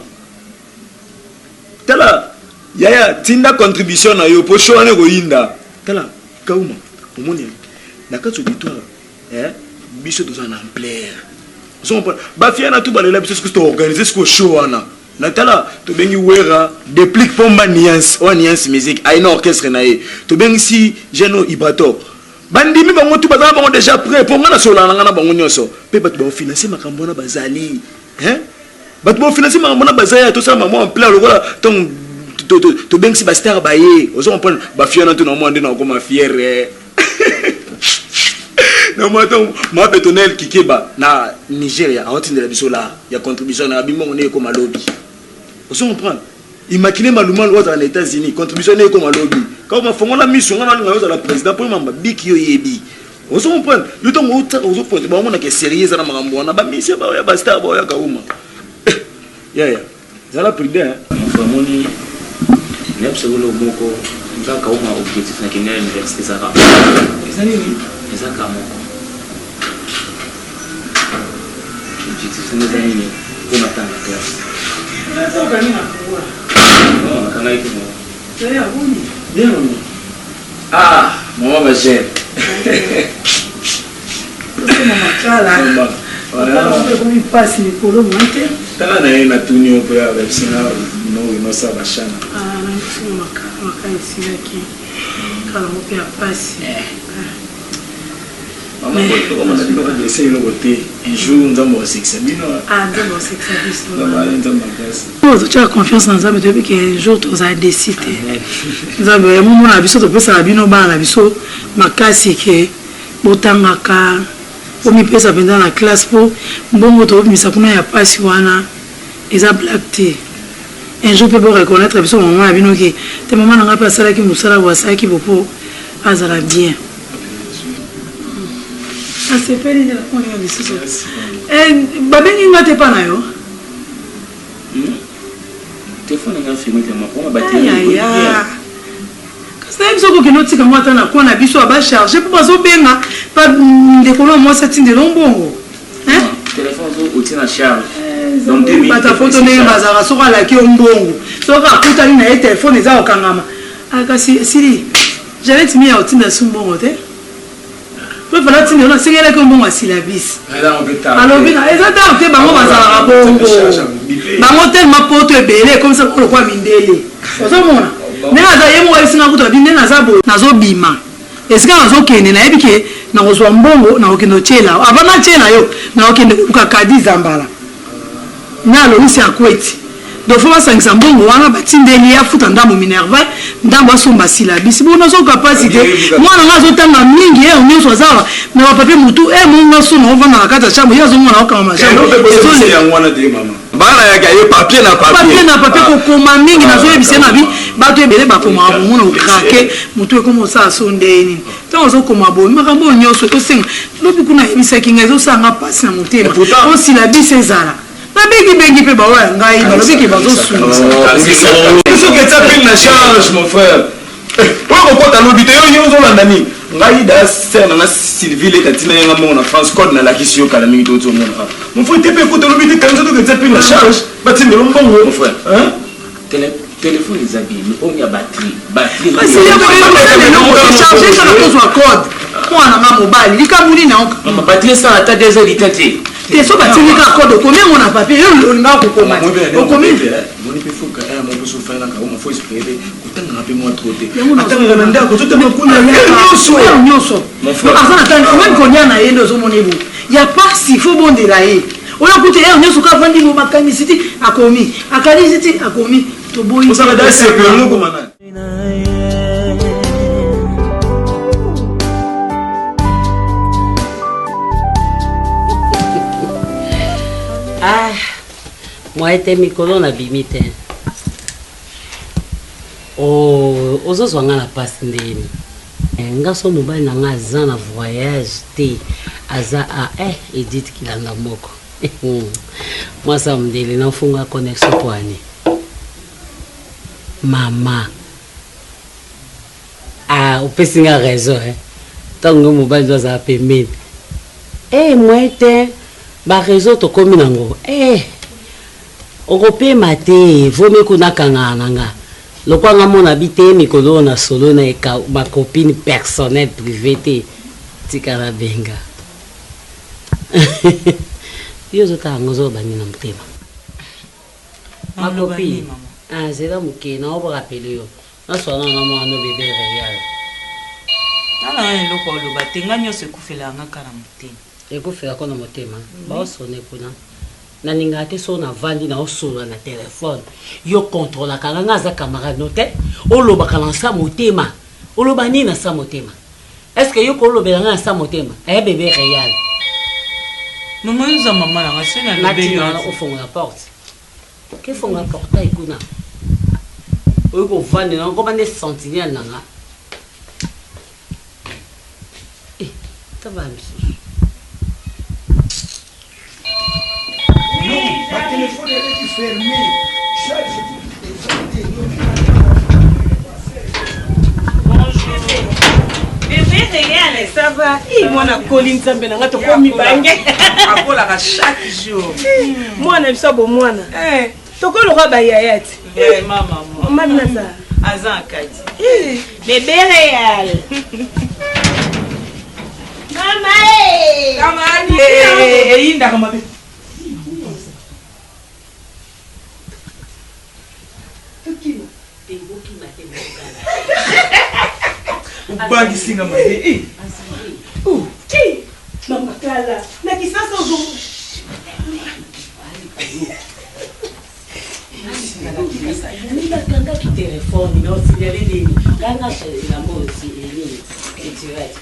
Tala, yaya tinda contribution na yo po show na go inda. Tala, kauma, omoni. Na katso victoire, biso tous en ampleur. Ba fiana tout balela biso ce que organiser ce show ana. Na tala, to bengi wera déplique pomba nuance, o nuance musique, aina orchestre na ye. To bengi si Jeno Ibato. Bandimi bango tout bazala bango déjà prêt pour ngana sola ngana bango nyoso. Pe bat ba financer makambo na bazali. Bat ba financer makambo na bazali to ça maman en plein le voilà ton to bengi si ba star ba ye. Ozo on prend ba fiana tout na mo ndina ko ma fière. Non moi ton ma bétonnel kikeba na Nigeria a otindela biso la ya contribution na bimbo on est comme lobby. Ozo on prend imaginer maluma l'autre en États-Unis contribution est comme lobby. Quand on fait la mission on a la président pour mamba biki yo yebi. Ozo on prend le temps ozo faut ba mona ke sérieux na makambo na ba mission ba ya ba star ba ya kauma. Ya zala pride hein. Famoni ni absolument moko nga kauma objectif na Kenya université Zara. Ezali ni ezaka moko. Objectif na zani ni pour matanga classe. Na toka ni na kuwa. Non, kana iko. Taya buni. Bien non. Ah, maman ma chère. Maman kala. Voilà. On peut passer les colos monter. Tala na na tunio pe avec sina no sa bashana. Ah, na sina maka ici aqui. Kala mo pe passer. Maman ko ko mama ko essayer no côté. Un jour nzambo sexe bino. Ah, nzambo sexe biso. Nzambo gas. Nous tu as confiance en nzambo depuis qu'un jour tu as décidé. Nzambo ya mumu na biso to pesa bino ba na biso makasi ke botangaka. Omi pesa pendant la classe pour mbongo to misa kuna ya pasi wana eza black tea. Un jour peut reconnaître biso maman bino ke te maman nga pa sala ki musala wa sala ki bopo azala bien. Ah c'est pas ni la poni ya biso. Babengi ngate pa na yo. Téléphone nga filmé te mako ba batterie. Ya. C'est ça que nous tika mwata na kwa na biso aba charger pour bazo benga pa ndekolo moi ça tinde longbongo. Hein? Téléphone zo otina charge. Donc des bata photo ne bazara soka la ki ombongo. Soka kuta ni na téléphone za okangama. Aka siri. J'avais mis à otina sumbongo te. Pour faire la tinde na sengela ko mbongo silabis. Alors bien, ezata te bango bazara bongo. Bango tellement poto ebele comme ça ko kwa mindele. Ozomona. Naza yemo esinga kuto binde nazabo nazobima esika nazokende na yebike na kozwa mbongo na okendo chela abana chela yo na okende ukakadi zambala nalo isi akweti do foma sangisa mbongo wana batindeli ya futa ndambo minerva ndambo asomba silabisi bona zo capacité mwana ngazo tanga mingi e onyoso azawa na papier mutu e munga so na ovanga na kata chambo yazo mwana okama chambo ezo ya mwana de mama bana ya gaye papier na papier ko koma mingi na zo yebise na bi bato ebele bakoma bongo naokrake mutu ekomo sa sondeni tango zo koma bo makambo onyoso to senga lobi kuna yebisa kinga ezo sanga pasi na mutema on silabisi ezala na bengi pe ba wa ngai ba lobi ke bazo sunga eso que ça pile na charge mon frère pour ko ta lobi te yo zo landani ngai da serna na Sylvie le tatina yanga mo na France code na la kisio kala mingi to mona mon frère te pe ko ta lobi te kanzo que ça pile na charge batinde lo mbongo mon frère hein téléphone les habits on y a batterie c'est ya ko charger ça na ko code mwana nga mobali likamuli na oka mama batterie ça ata 2 heures ditati te so batini ka code ko mengo na papier yo nga ko koma o komi moni pe fuka mo ko so fa na ka mo fo espérer kutanga ngapi mo troté atanga na ndako tout ma kuna ya nyoso azana tanga même ko nyana yendo zo moni bu ya pasi fo bonde la ye ona kute ya nyoso ka vandi mo makani siti akomi akali siti akomi to boyi ça va c'est que nous comme ça. Ah, moi ete mikolo na bimite. Oh, ozozwanga na pasi ndeni. ngaso mobali nanga aza na voyage te aza a Edith Kilanga moko mwasa mdele na mfunga connexion poani mama opesi nga raison ntango mobali ndo azala pembeni moi te bareseau tokomi nango okopema te vomi kuna kangana nanga lokwanga mona bi te mikolo na solo na ma copine personnelle privée te tikala benga yo zota ngozo bani na mtema ma copine zela muke na obo rappeler yo na sona na mwana bébé réel ana eloko oloba te nga nyonso ekufelanga kaka na motema ekufelaka na motema baosone kuna naninga te so na vandi na osola na telefone yo contrôle kala nga za camarade no te olobaka na sa motema oloba nini na sa motema est-ce que yo kolobela nga na sa motema bébé réel maman yuza mama la nga sena bébé yo na ofonga la porte ke fonga la porte ikuna oyo ko vandi na ko bande sentinelle na nga tabamsi. Non, ma téléphone est fermé. Bonjour. Bébé réel, ça va? Moi, na Colin Zambé, na to komi bange. Akola chaque jour. Moi, na biso bo mwana. Toko lo ba yayat. Maman. Maman ça. Azan kadi. Bébé réel. Mama Kamani inda kama be. Bangi singa made. Mama Kala, na kisasa uzo. Nina kanga ki telefone no signale nini. Kanga la mozi nini. Etirete.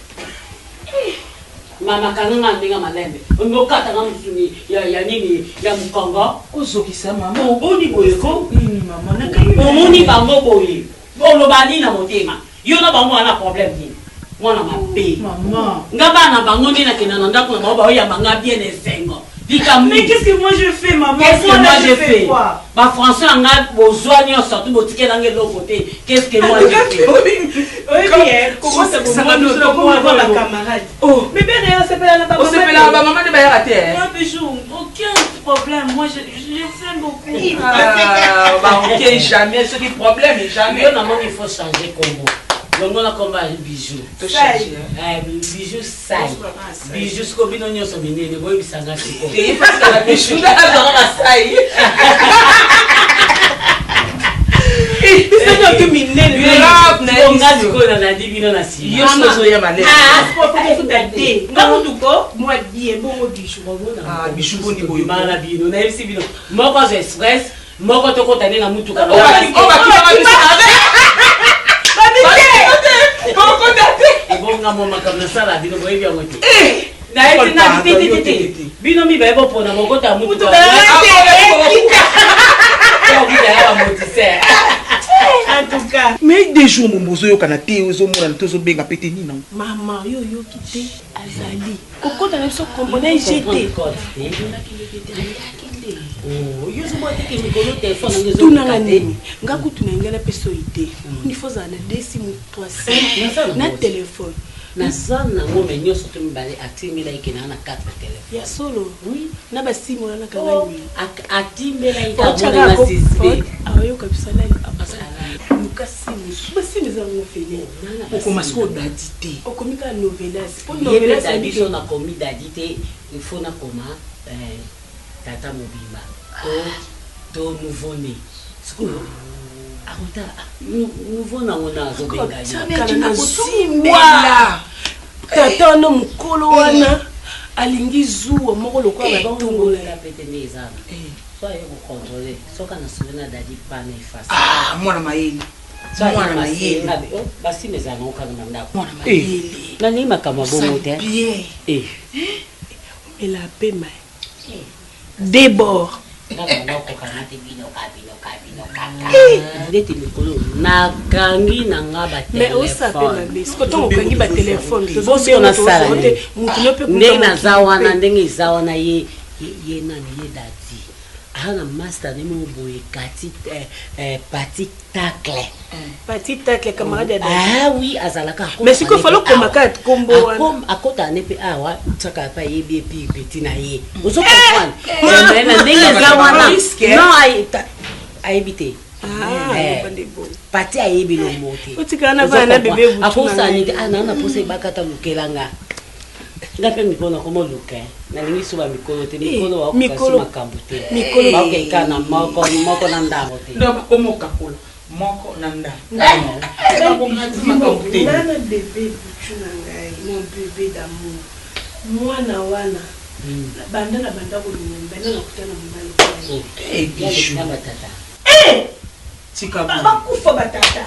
Mama kanga ndinga malembe. Ngokata ngamsuni ya nini ya mkongo. Ozokisa mama. Oboni boyeko. Nini mama na kai. Omoni bango boye. Olobani na motema. Yo na bango ana problème nini. Mwana mabe. Maman. Ngaba na bango ndina kenana ndako na baba ya manga bien esengo. Mais qu'est-ce que moi je fais, maman? Qu'est-ce que moi je fais? Bah français en a besoin de sortir boutique dans l'autre côté. Qu'est-ce que moi je fais? Oui, bien. Comment ça va nous voir la camarade? Oh, mais bien rien, c'est pas la maman. C'est pas la maman de Bayard à terre. Moi, bijou, aucun problème. Moi, je fais beaucoup. Ok, jamais. Ce qui est problème, jamais. Il faut changer Congo. Donc on a combat bijou. Bijou sai. Bijou ce qu'on a sur mine, ne voit pas ça. Il faut que la bijou dans la sai. C'est toi qui mine. On a du coup dans la divine na si. Yo so ya malé. Pour que t'aider. Ngamu duko, moi bien bon bijou. Bijou boni boyo. Mala bino na FC bino. Moko zo express, moko to kotane na mutu ka. On va bonga mama kabla sala bino boyebi yangote na eti na tete bino mi bebo pona mokota mutu en tout cas mais des jours mon bozo yo kana te ozo mona tozo benga pete ni na maman yo kité azali kokota na biso kombona jeté tunanga nini nga kutu na ngela peso ide unifoza na desimu 3 na telefone naza nango me nyonso to mibale atimbela ike na 4 telefone ya solo oui na basimu wana kanga ni atimbela ike na 6 ayo kabisa nani mukasimu basimu za ngofele okomasiko dadite okomika novelas po novelas abiso na komi dadite il faut na koma tata mobimba to nouveau-né. Nouveau-né on a Voilà. Tata no mukolo wana alingi zuwa moko lokwa ba bongola la peteneza. Soit yo contrôler, soit kana souvena dadi pana efasa. Ah, mwana mayeli. Mwana mayeli. Basi mezana okana mandako. Mwana mayeli. Nani makama bomo te. Bien. Elle a payé. Débord. ndeti mikolo nakangi na nga batelefone ndenge naza wana ndenge eza wana ye nani ye dati ana master ne mo boye kati parti tacle camarade oui azalaka mais siko falo komaka kombo wana akota ne pe awa tsaka pa yebi epi petit na ye ozo comprendre mais na ndenge za wana non aibite parti ayebi lo mote utikana bana bebe butu akosa ni ana pose bakata lukelanga ngape mikolo komo luka nalingi suba mikolo te mikolo wa kokasi makambo te mikolo bakekana moko na ndabo te ndo bakomoka kola moko na ndabo nana bebe butu na ngai mon bébé d'amour mwana wana banda ko nyumba na kutana mbali ya batata bakufa batata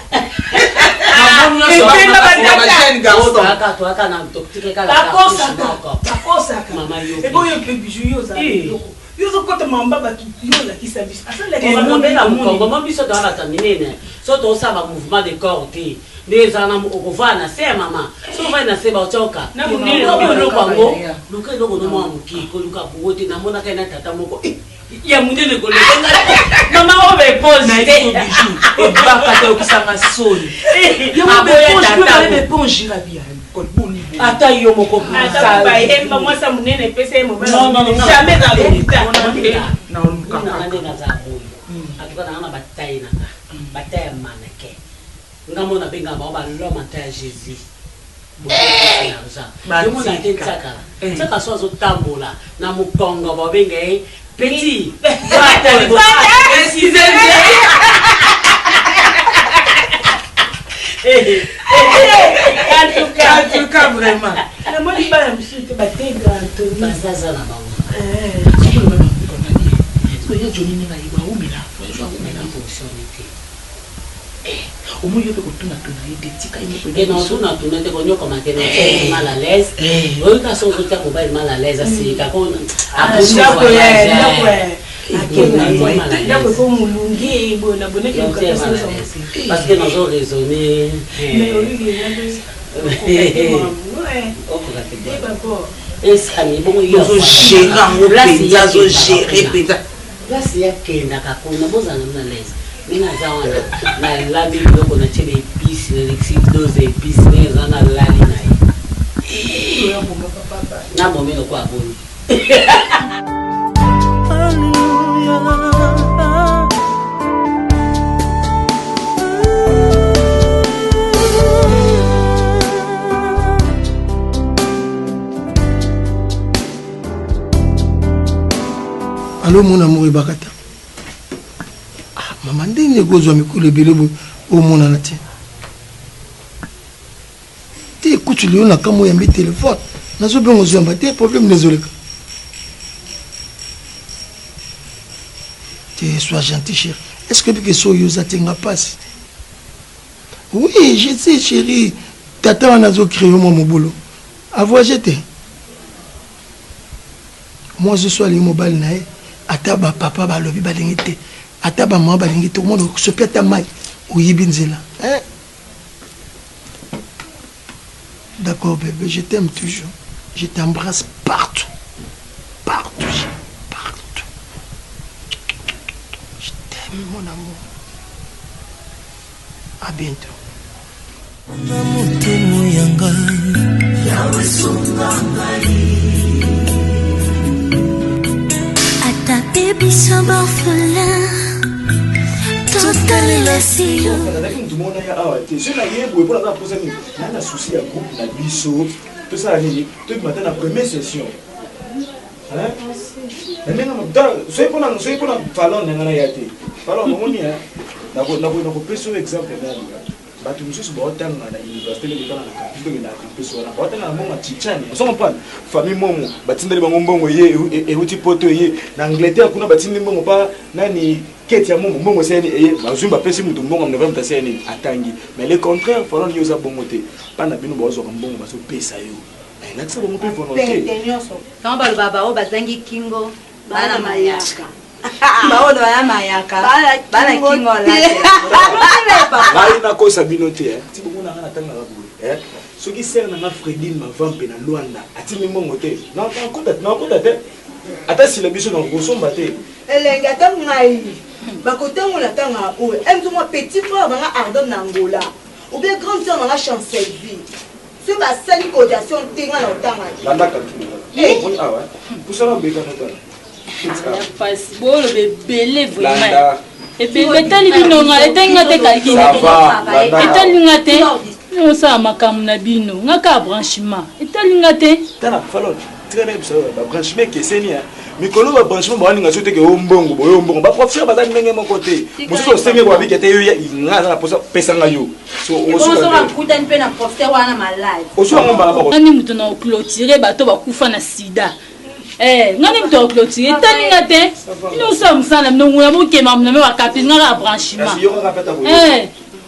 bakosaka eboyo mpe biju yo ozala biloko yo ozokota mamba bato yo olakisa biso asalekoma biso toalata minene so tosala mouvement de corps te nde ezala na okovaa na se ya mama so ovai na se baotyoka eloko yango luka eloko nomwa moki koluka bongo te namonaka na tata moko ya munene koleka mama o beponge na eso biju ebaka okisanga soni beponge ngabia ata yo moko bayemba mwasa munene pesa yemo jamais na za boyo atuka na bataille na bataille maneke ngamona benga ba l'homme ata Jésus tsaka so azotambola na mokongo babenga petit en tout cas vraiment na moni ba ya msite batenga Anthony bazaza na bango yo Johnny ninga iba umila fonctionnalité omoyo pe kotuna tuna idetika et non tuna tuna te konyo comme antenne mal à l'aise oui ka so zotia ko ba mal à l'aise asi ka ko parce que nous avons raisonné place ya kendaka kuna bozala na l'aise ninaza wana na labi biloko na tiele épice lexite dose épice neza na lali na ye na momeno kwa boni Allô mon amour Bakata. Maman ndenge kozwa mikolo ebele omonana te. Te écoute Léon na kamo yambi téléphone. Nazo bengo zwa te problème désolé. Sois gentil chérie. Est-ce que tu so yoza tenga passe? Oui, je sais chérie. Tata on a créé mon boulot. Avoir jeté. Moi je suis allé mobile nae. Ataba papa ba lobi ba lingité. Ataba maman ba lingité. Au monde se pète à maille. Oui binzela. Hein? D'accord bébé, je t'aime toujours. Je t'embrasse partout. Partout. Mon amour. À bientôt. Ata baby some orphelin. Total la silo. Tumona ya awa te. C'est la yebo pour la poser na souci ya groupe na biso. Tout ça ni tout matin la première session. Hein? Mais non, soyez pour la falon na yate. Falon moni hein. Na ko peso exemple na batu mususu baotanga na université le kana na campus na campus wana baotanga na monga chichani so comprendre famille momo batindeli bango mbongo ye euti poto ye na Angleterre kuna batindeli mbongo pa nani keti ya momo seni bazumba pesi mutu mbongo na vraiment seni atangi mais le contraire falon yoza bongo te pana bino bazo mbongo baso pesa yo nakisa bongo pe volonté kama balo baba o bazangi kingo bana mayaka baono ya mayaka bana kingola ngai nakosa bino te ti bomona nga natangaka boye soki sere nanga Fredine mavampe na Luanda atimi mbongo te nakota te ata sila biso na kosomba te elenge ata ngai bakotangola ntanga oyo emzoma petit frère nanga Ardon na Angola ou bien grande sœur nanga Chancellerie soki basali cotisation te nga na otanga landaka tu awa pusana beka notala pasi bolo bebele vraiment ebetali bino nga etenga te kalkile etalinga te osala makambo na bino ngaka branchement etalinga te tana falot tika na biso ba branchement keseni mikolo ba branchement ba ninga sote ke ombongo boyo ombongo ba professeur bazali ndenge moko te mosusu osenge kwa bikete yo nga na posa pesanga yo so osoka kuta mpe na professeur wana malade oso ngomba ba ngani mutu na clôturer bato bakufa na sida ngani mutu na clôturer etalinga te ino osala mosala mnongula mokema mname bakapisi ngaka branchement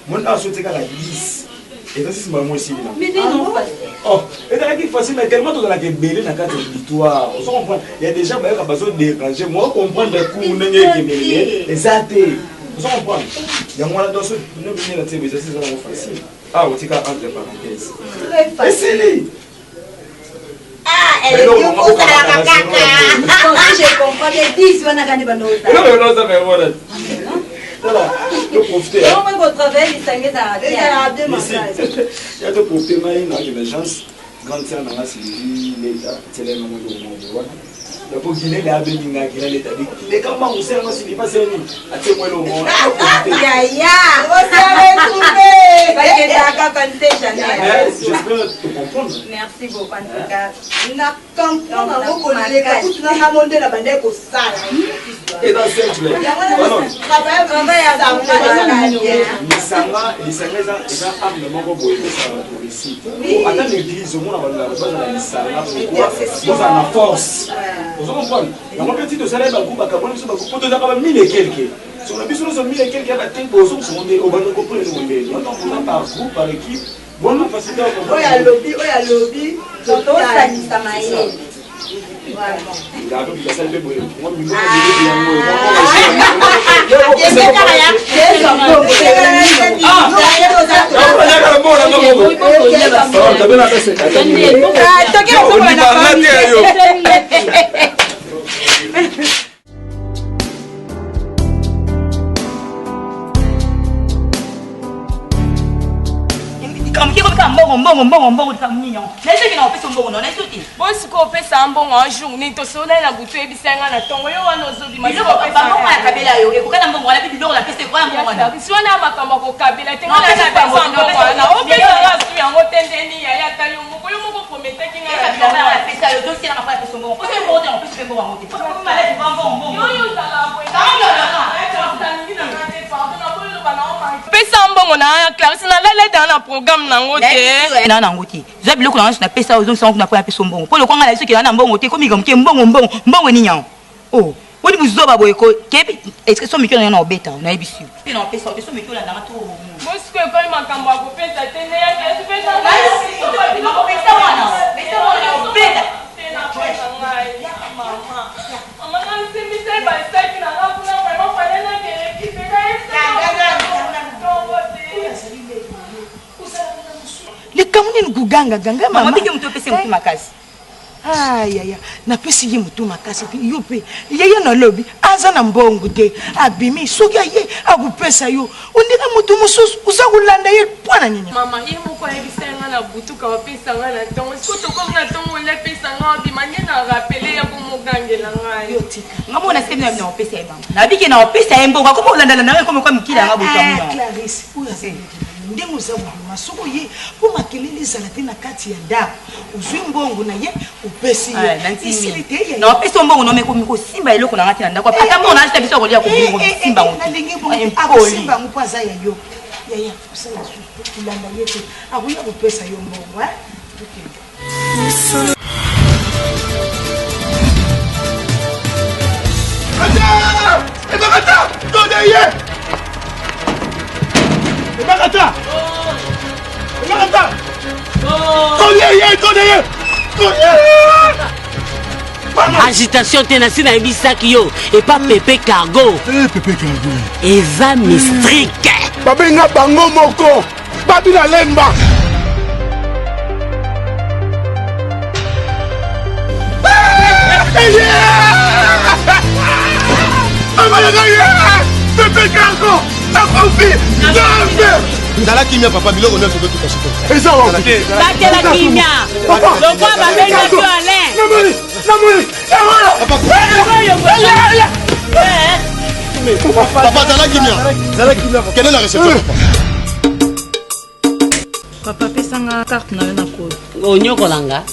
mon asote kaka 10 et ça c'est moi aussi oh et là qui facile mais tellement dans la belé na carte victoire on comprend il y a des gens qui ont besoin de déranger moi comprendre le coup ndenge kemele exacté on comprend il y a moi dans ce ne venir la télé ça c'est vraiment facile ah on tika entre parenthèses très facile elle est bien pour la caca je comprends les 10 wana kani banota non ça fait voilà voilà, de profiter. On va travailler, ça y est, il y a de profiter, mais il y a une agence, grande sœur, dans la Syrie, l'État, c'est les moments de l'État. La Guinée, les Abéninga, qui est l'État. Les campagnes, on sait, moi, s'il n'est pas servi, à ce moment-là, on va profiter. J'espère te comprendre. Merci beaucoup, en tout cas. Et dans cette place, les âmes de mon beau ici. Attends l'église, au monde, on a la force. Vous comprenez? Il y a un petit de salaire, pour te dire 1000 et quelques. Sur la mission, nous sommes 1000 et quelques, on va nous comprendre le monde. On par groupe, par équipe. Bonne facilité. Oya lobby, mbongo mignon. Laisse qu'il en fait son bon, on est sauté. Bon, si on fait ça un bon en journée, tu sais, on a la bouteille et puis c'est un tongo, on a nos mais on va pas cabela yo, et pourquoi on va la petite dor la peste quoi un bon. Si on a ma cambo ko cabela, tu on a pas bon, on peut la suivre en hôtel ya ta yo moko yo moko promettait qu'il a la peste yo dossier na pas son bon. Faut que on peut faire bon en hôtel. Faut que malade bon. Yo yo ça la boy. Pesa mbongo na Clarisse na la dans le programme nango te. Na nango te. Za biloko na na pesa ozo sango na pa pesa mbongo. Po lo kwanga la soki na mbongo te komi komke mbongo ni nyang. Oh, wodi buzoba boy ko kebi est-ce que so mikyo na obeta na ebisi. Na pesa so mikyo na ndanga to. Bosko ko makambo ko pesa te ne ya te pesa. Na pesa wana. Pesa wana obeta. Mama. Mama na simi sai ba sai na na kuna vraiment fallait na que l'équipe le kamuni nguganga ganga mama biki mtu pese mtu makasi ayaya na pesi ye mtu makasi yo pe yeye na lobi aza na mbongo te abimi soki ye akupesa yo ondika mtu mususu uzakulanda ye pwana nini mama ye moko ebisenga na butuka wapesa nga na tongo sikoto comme na tongo le pesa nga bimanye na rappeler ya bomogangela ngai yo tika ngamona semna na pesa ye mama na biki na pesa ye mbongo komo ulandala na komo kwa mkila nga butamuna Clarisse uya ndenge uzabuluma soko ye po makelele ezala te na kati ya ndako uzwi mbongo na ye upesi ye na opesi mbongo no meko miko simba eloko na ngati na ndako ata mbongo na acha biso kolia ko mbongo simba ngo simba ngo paza ya yo ya kusala su kulanda yetu akuya kupesa yo mbongo Ebakata! Todaye! Ebakata! Ebakata! Todaye! Todaye! agitation tenasi na ebisaki yo et pas Pépé Cargo. Pépé Cargo. Eza mistrik. Babenga bango moko. Babina lemba. Pépé Cargo. La confie. Zala kimia papa biloko neuf tout à chito. Eza wa. Batela kimia. Lokwa babenga tu Alain. Namoni. Papa zala kimia. Quelle est la recette papa pesanga carte na yo na kolo. Onyokolanga.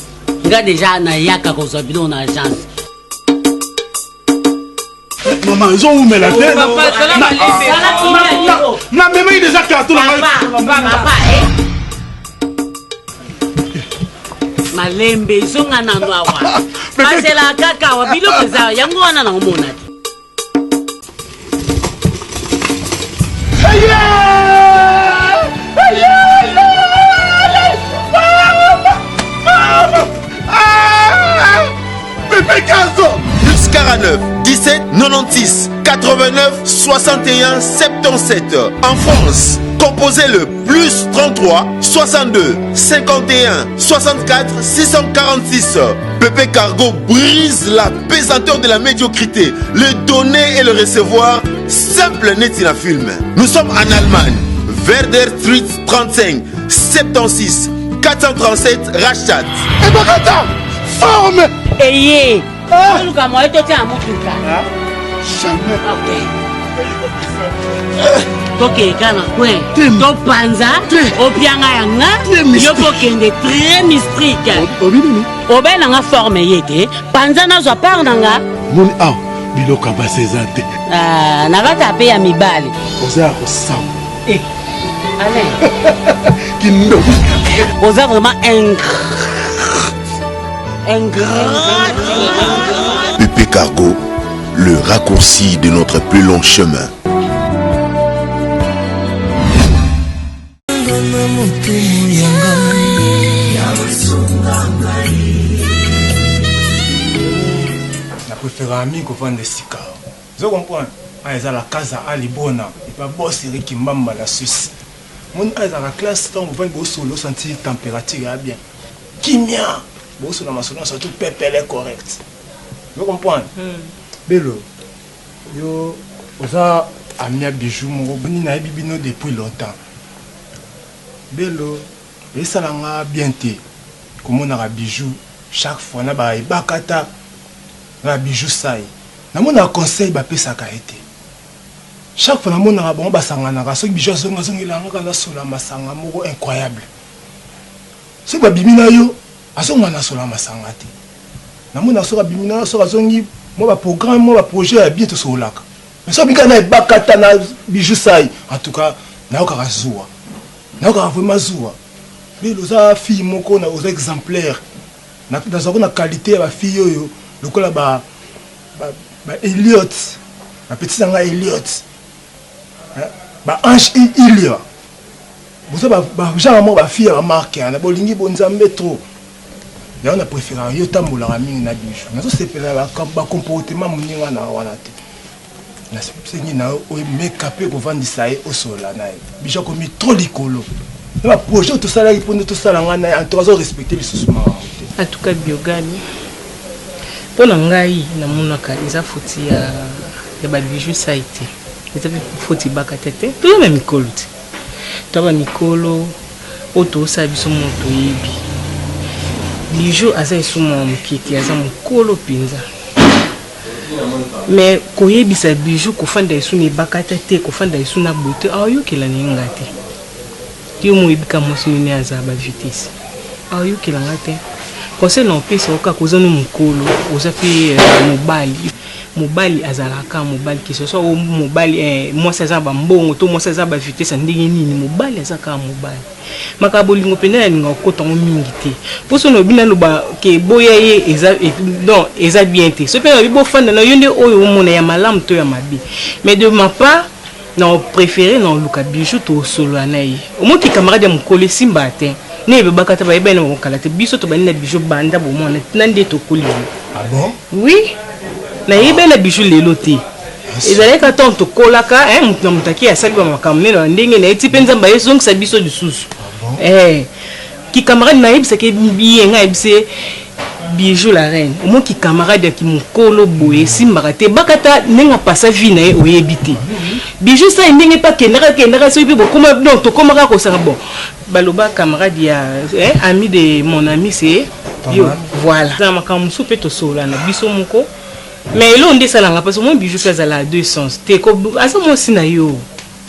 Nga déjà na yaka kozwa biloko na agence. Maman, ils ont où mais la tête? Non, mais il déjà carton. Malembe zonga na noawa. Pasela kaka wa biloko za yango wana na omona. Pépé Cargo. Plus 49 17 96 89 61 77. En France, composez le plus 33 62 51 64 646. Pépé Cargo brise la pesanteur de la médiocrité. Le donner et le recevoir, simple net in a film. Nous sommes en Allemagne, Werder Street 35 76 437 Rastatt. Et Bagata, forme. Ayez. Luka moi to tia mutuka. Jamais. Ok, kana kwe. To panza, opianga yanga, yo pokende très mystique. Obena nga forme yete, panza na zo par nanga. Moni biloko ba sezate. Na bata pe ya mibali. Oza ko sam. Allez. Kindo. Oza vraiment Pépé Cargo, le raccourci de notre plus long chemin. Na préféré ami qu'on vende des cigares. Vous comprenez? Ils ont la casa à Libona, et pas boss Eric Mbamba la Suisse. Mon a la classe tant vous venez solo sentir température bien. Kimia. Bon, sur la maçonnerie, surtout pépé est correct. Vous comprenez? Bello, yo, vous avez amené bijou, mon boni na bibino depuis longtemps. Bello, et ça l'a bien été. Comme on a bijou, chaque fois, on a bakata, on a bijou ça. On a un conseil, on a ça été. Chaque fois, on a un bon basangana, parce que bijou, on a sur la masanga, incroyable. C'est quoi bimina yo? Azonga na sola masanga te. Na mona sola bimina sola zongi mo ba programme mo ba projet ya bien to solaka. Mais so bika na bakata na bijou sai. En tout cas, na okaka zuwa. Na okaka vraiment zuwa. Mais loza fille moko na aux exemplaires. Na na qualité ya ba fille yo lokola ba Elliot. La petite nga Elliot. Ba Ange Ilia. Vous avez genre mo ba fille ba marque na bolingi bonzambe trop. On a préféré yo tambola mingi na bijou. Na so sepela ba comportement muninga na wana te. Na sengi na o make-up ko vandisa e o sola na e. Bijou ko mi trop likolo. Na projet to sala ipondo to sala ngana en trois ans respecter les sous-marins. En tout cas biogani. Pour ngai na monaka eza foti ya ba bijou ça été. Eza foti baka tete. Tout même mikolo. Taba mikolo oto sa biso moto yebi. Bijou aza isuma mukiki aza mukolo pinza. Mais koyebisa bijou kofanda isuni bakata te kofanda isuna beauté ayokela ninga te. Yo moyebika mosini aza ba vitesse. Ayokela ngate. Conseil non pesa oka kozano mukolo ozafi mobali azalaka mobali ki ce soit mobali moi ça za ba mbongo to moi ça za ba vitesse ndenge nini mobali azaka mobali makabo lingo pena ninga okota mingi te poso no bina no ba ke boya ye donc eza bien te so pena bibo fanda na yonde oyo mona ya malamu to ya mabi mais de ma part non préféré non luka bijou to solo anayi omoki camarade mukole simba te ne be bakata ba ebena ko kala te biso to banina bijou banda bo mona nande to koli. bon? Oui. Naïbe na bijou lelo te. Ezalaka tant tokolaka mutu na mutaki asali ba makambo neno ndenge na eti penza mbaye zongisa biso lisusu. Ki camarade naïbe c'est que bien ebise bijou la reine. Au moins ki camarade ki mukolo boye simbaka te bakata nenga passa vie na ye oyebite. Bijou ça ndenge pa kendaka so bi bokoma donc to komaka ko sanga bon. Baloba camarade ya ami de mon ami c'est voilà. Ça makambo soupe to sola na biso moko. Mais là on dit ça là parce que moi bijou fait à la deux sens. Te ko asa mo sina yo.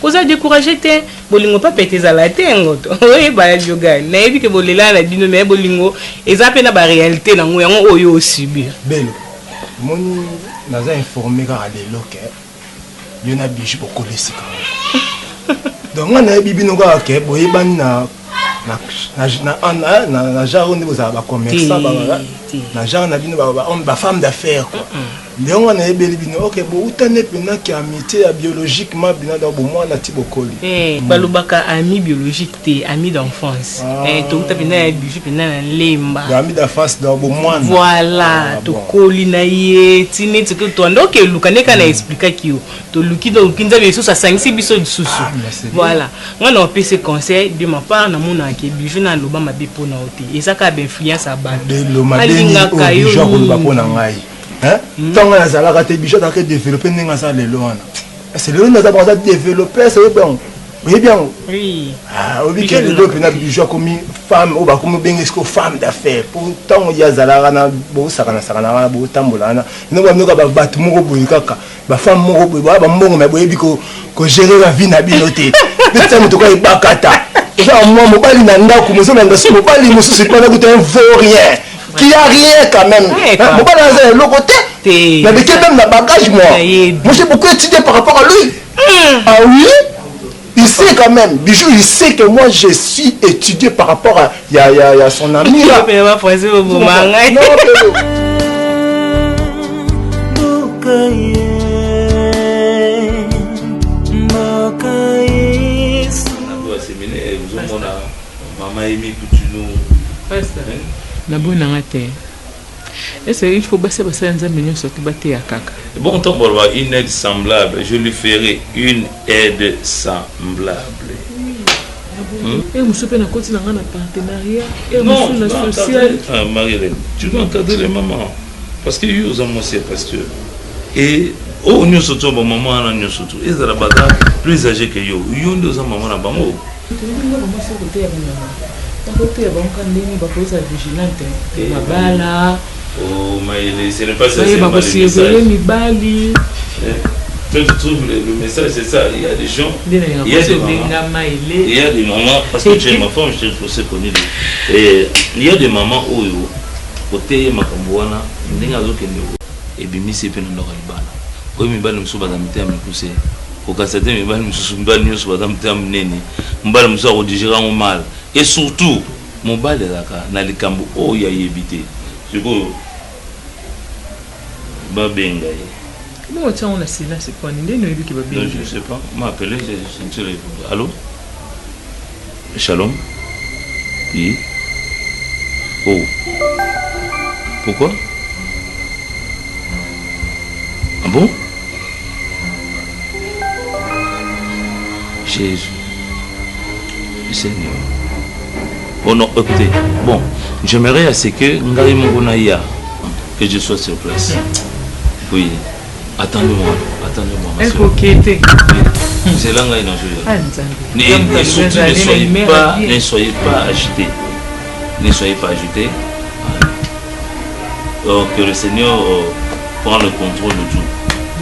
Koza décourager te bolingo pas péter za la te ngoto. Oui ba yoga. Na ebi ke bolela na dino mais bolingo eza pe na ba réalité na ngo yango oyo subir. Belo. Moni naza informé ka lelo ke yo na bijou ko kolesi ka. Donc on a bibi no ka ke boyebani na genre on vous a ba commerçant ba na genre na bino ba femme d'affaires quoi. Léon on a ebeli bino OK bo utane pena ki amitié biologiquement bina dans bo moi na tibokoli. Balubaka ami biologique te ami d'enfance. To uta pena bijou pena na lemba. Ami d'enfance dans bo moi. Voilà, to koli na ye tini tike to ndo ke lukaneka na expliquer ki yo. To luki do kinza biso sa sangisi biso disusu. Voilà. Moi na PC conseil de ma part na mona ke bijou na loba mabe pona oti. Ezaka ba influence a ba. De lo madeni o bijou ko loba pona ngai. Tant que ça a été bijou qui développé ça les lois c'est le nous avons développé c'est bon oui bien oui oui que développé na bijou comme femme ou ba comme bien est-ce que femme d'affaires pourtant il y a zalaka na bo sakana bo tambola na no ba no ba bat moko boyi kaka ba femme moko boyi ba mbongo mais boyi ko gérer la vie na binoté peut-être muto ko ibakata ça moi mobali na ndako mozo na ngaso mobali mosusu pas na goûter un vaurien qui a rien quand même. Mon pas dans le côté. Mais avec même la bagage moi. Moi j'ai beaucoup étudié par rapport à lui. Ah oui. Il sait quand même. Bijou il sait que moi je suis étudié par rapport à y a son ami là. Na bona ngate. Est-ce qu'il faut passer ça dans un million sur qui à kaka. Bon temps pour avoir une aide semblable, je lui ferai une aide semblable. Et vous savez na côté na partenariat et na social. Ah Marie-Hélène, tu dois encadrer les mamans parce que yo za moi c'est pasteur. Et oh nous surtout bon maman na nous surtout. Et ça la bagarre plus âgé que yo. Yo ndo za maman na bango. Oh, mais ce n'est pas ça. C'est tu trouves le message, c'est ça. Il y a des gens, il y a des mamans, parce que tu es ma femme, je te sais connu. Et il y a des mamans où côté Makambouana, et bien, c'est pas dans le oui, mais nous sommes dans le poussé. Au cas où nous sommes dans le mal. Et surtout, mon bal est là, dans les cambo, oh, il y a évité. Je peux. Babenga. Non, tiens, on a silence, c'est quoi? Non, je ne sais pas. M'a appelé, je répondu. Allô? Shalom? Oui. Oh. Pourquoi? Ah bon? Jésus. Seigneur. On a opté. Bon, j'aimerais à ce que que je sois sur place. Oui. Attendez-moi. C'est là que surtout ne soyez pas agité. Ne soyez pas agité. Que le Seigneur prend le contrôle de tout.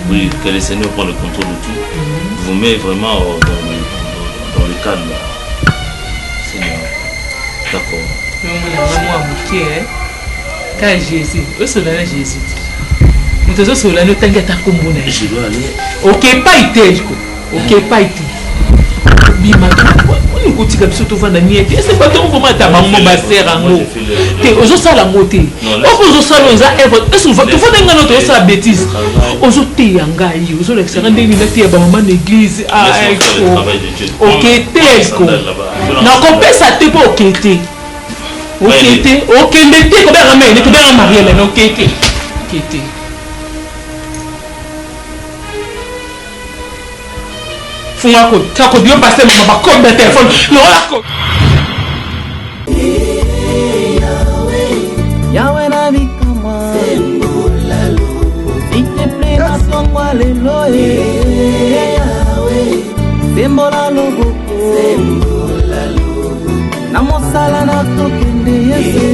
Oui, que le Seigneur prend le contrôle de tout. Vous met vraiment dans le calme. Seigneur. D'accord. Quand Jésus, je dois aller. Ok, pas été. Ok, pas été. Bima, on écoute comme ça, tout va dans nier. C'est pas ton moment ta maman va faire en haut. Aux autres, la moitié. Aux autres, ils ont est-ce que tu fais un autre ça bêtise. Aux autres, tu es en gars, aux autres, c'est un des minutes à maman l'église. Ah, ok, t'es quoi? Non, compère ça t'es pas ok, t'es. Ok, mais t'es combien ramène, tu bien marié, mais ok, t'es. te. Funga ko tako dio passe mama ba ko be téléphone no la ko. Yahweh na bikama sembolalu ite plena songwa lelo Yahweh sembolalu namosala na tokende yese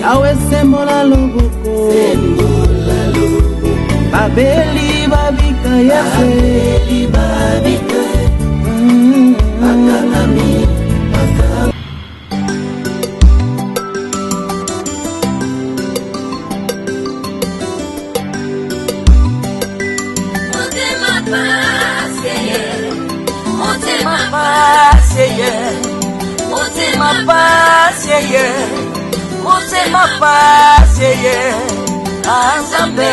Yahweh sembolalu babeli babika yese babika bakalami Motema paseye Azambe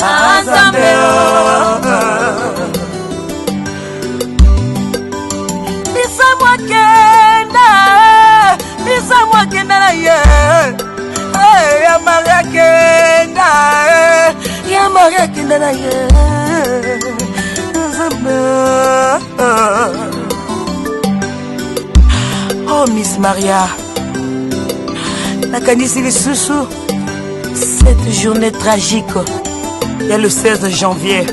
Azambe Bisa kenda na ye ya maga kenda na ye Oh Miss Maria nakanisi lisusu cette journée tragique il y a le 16 janvier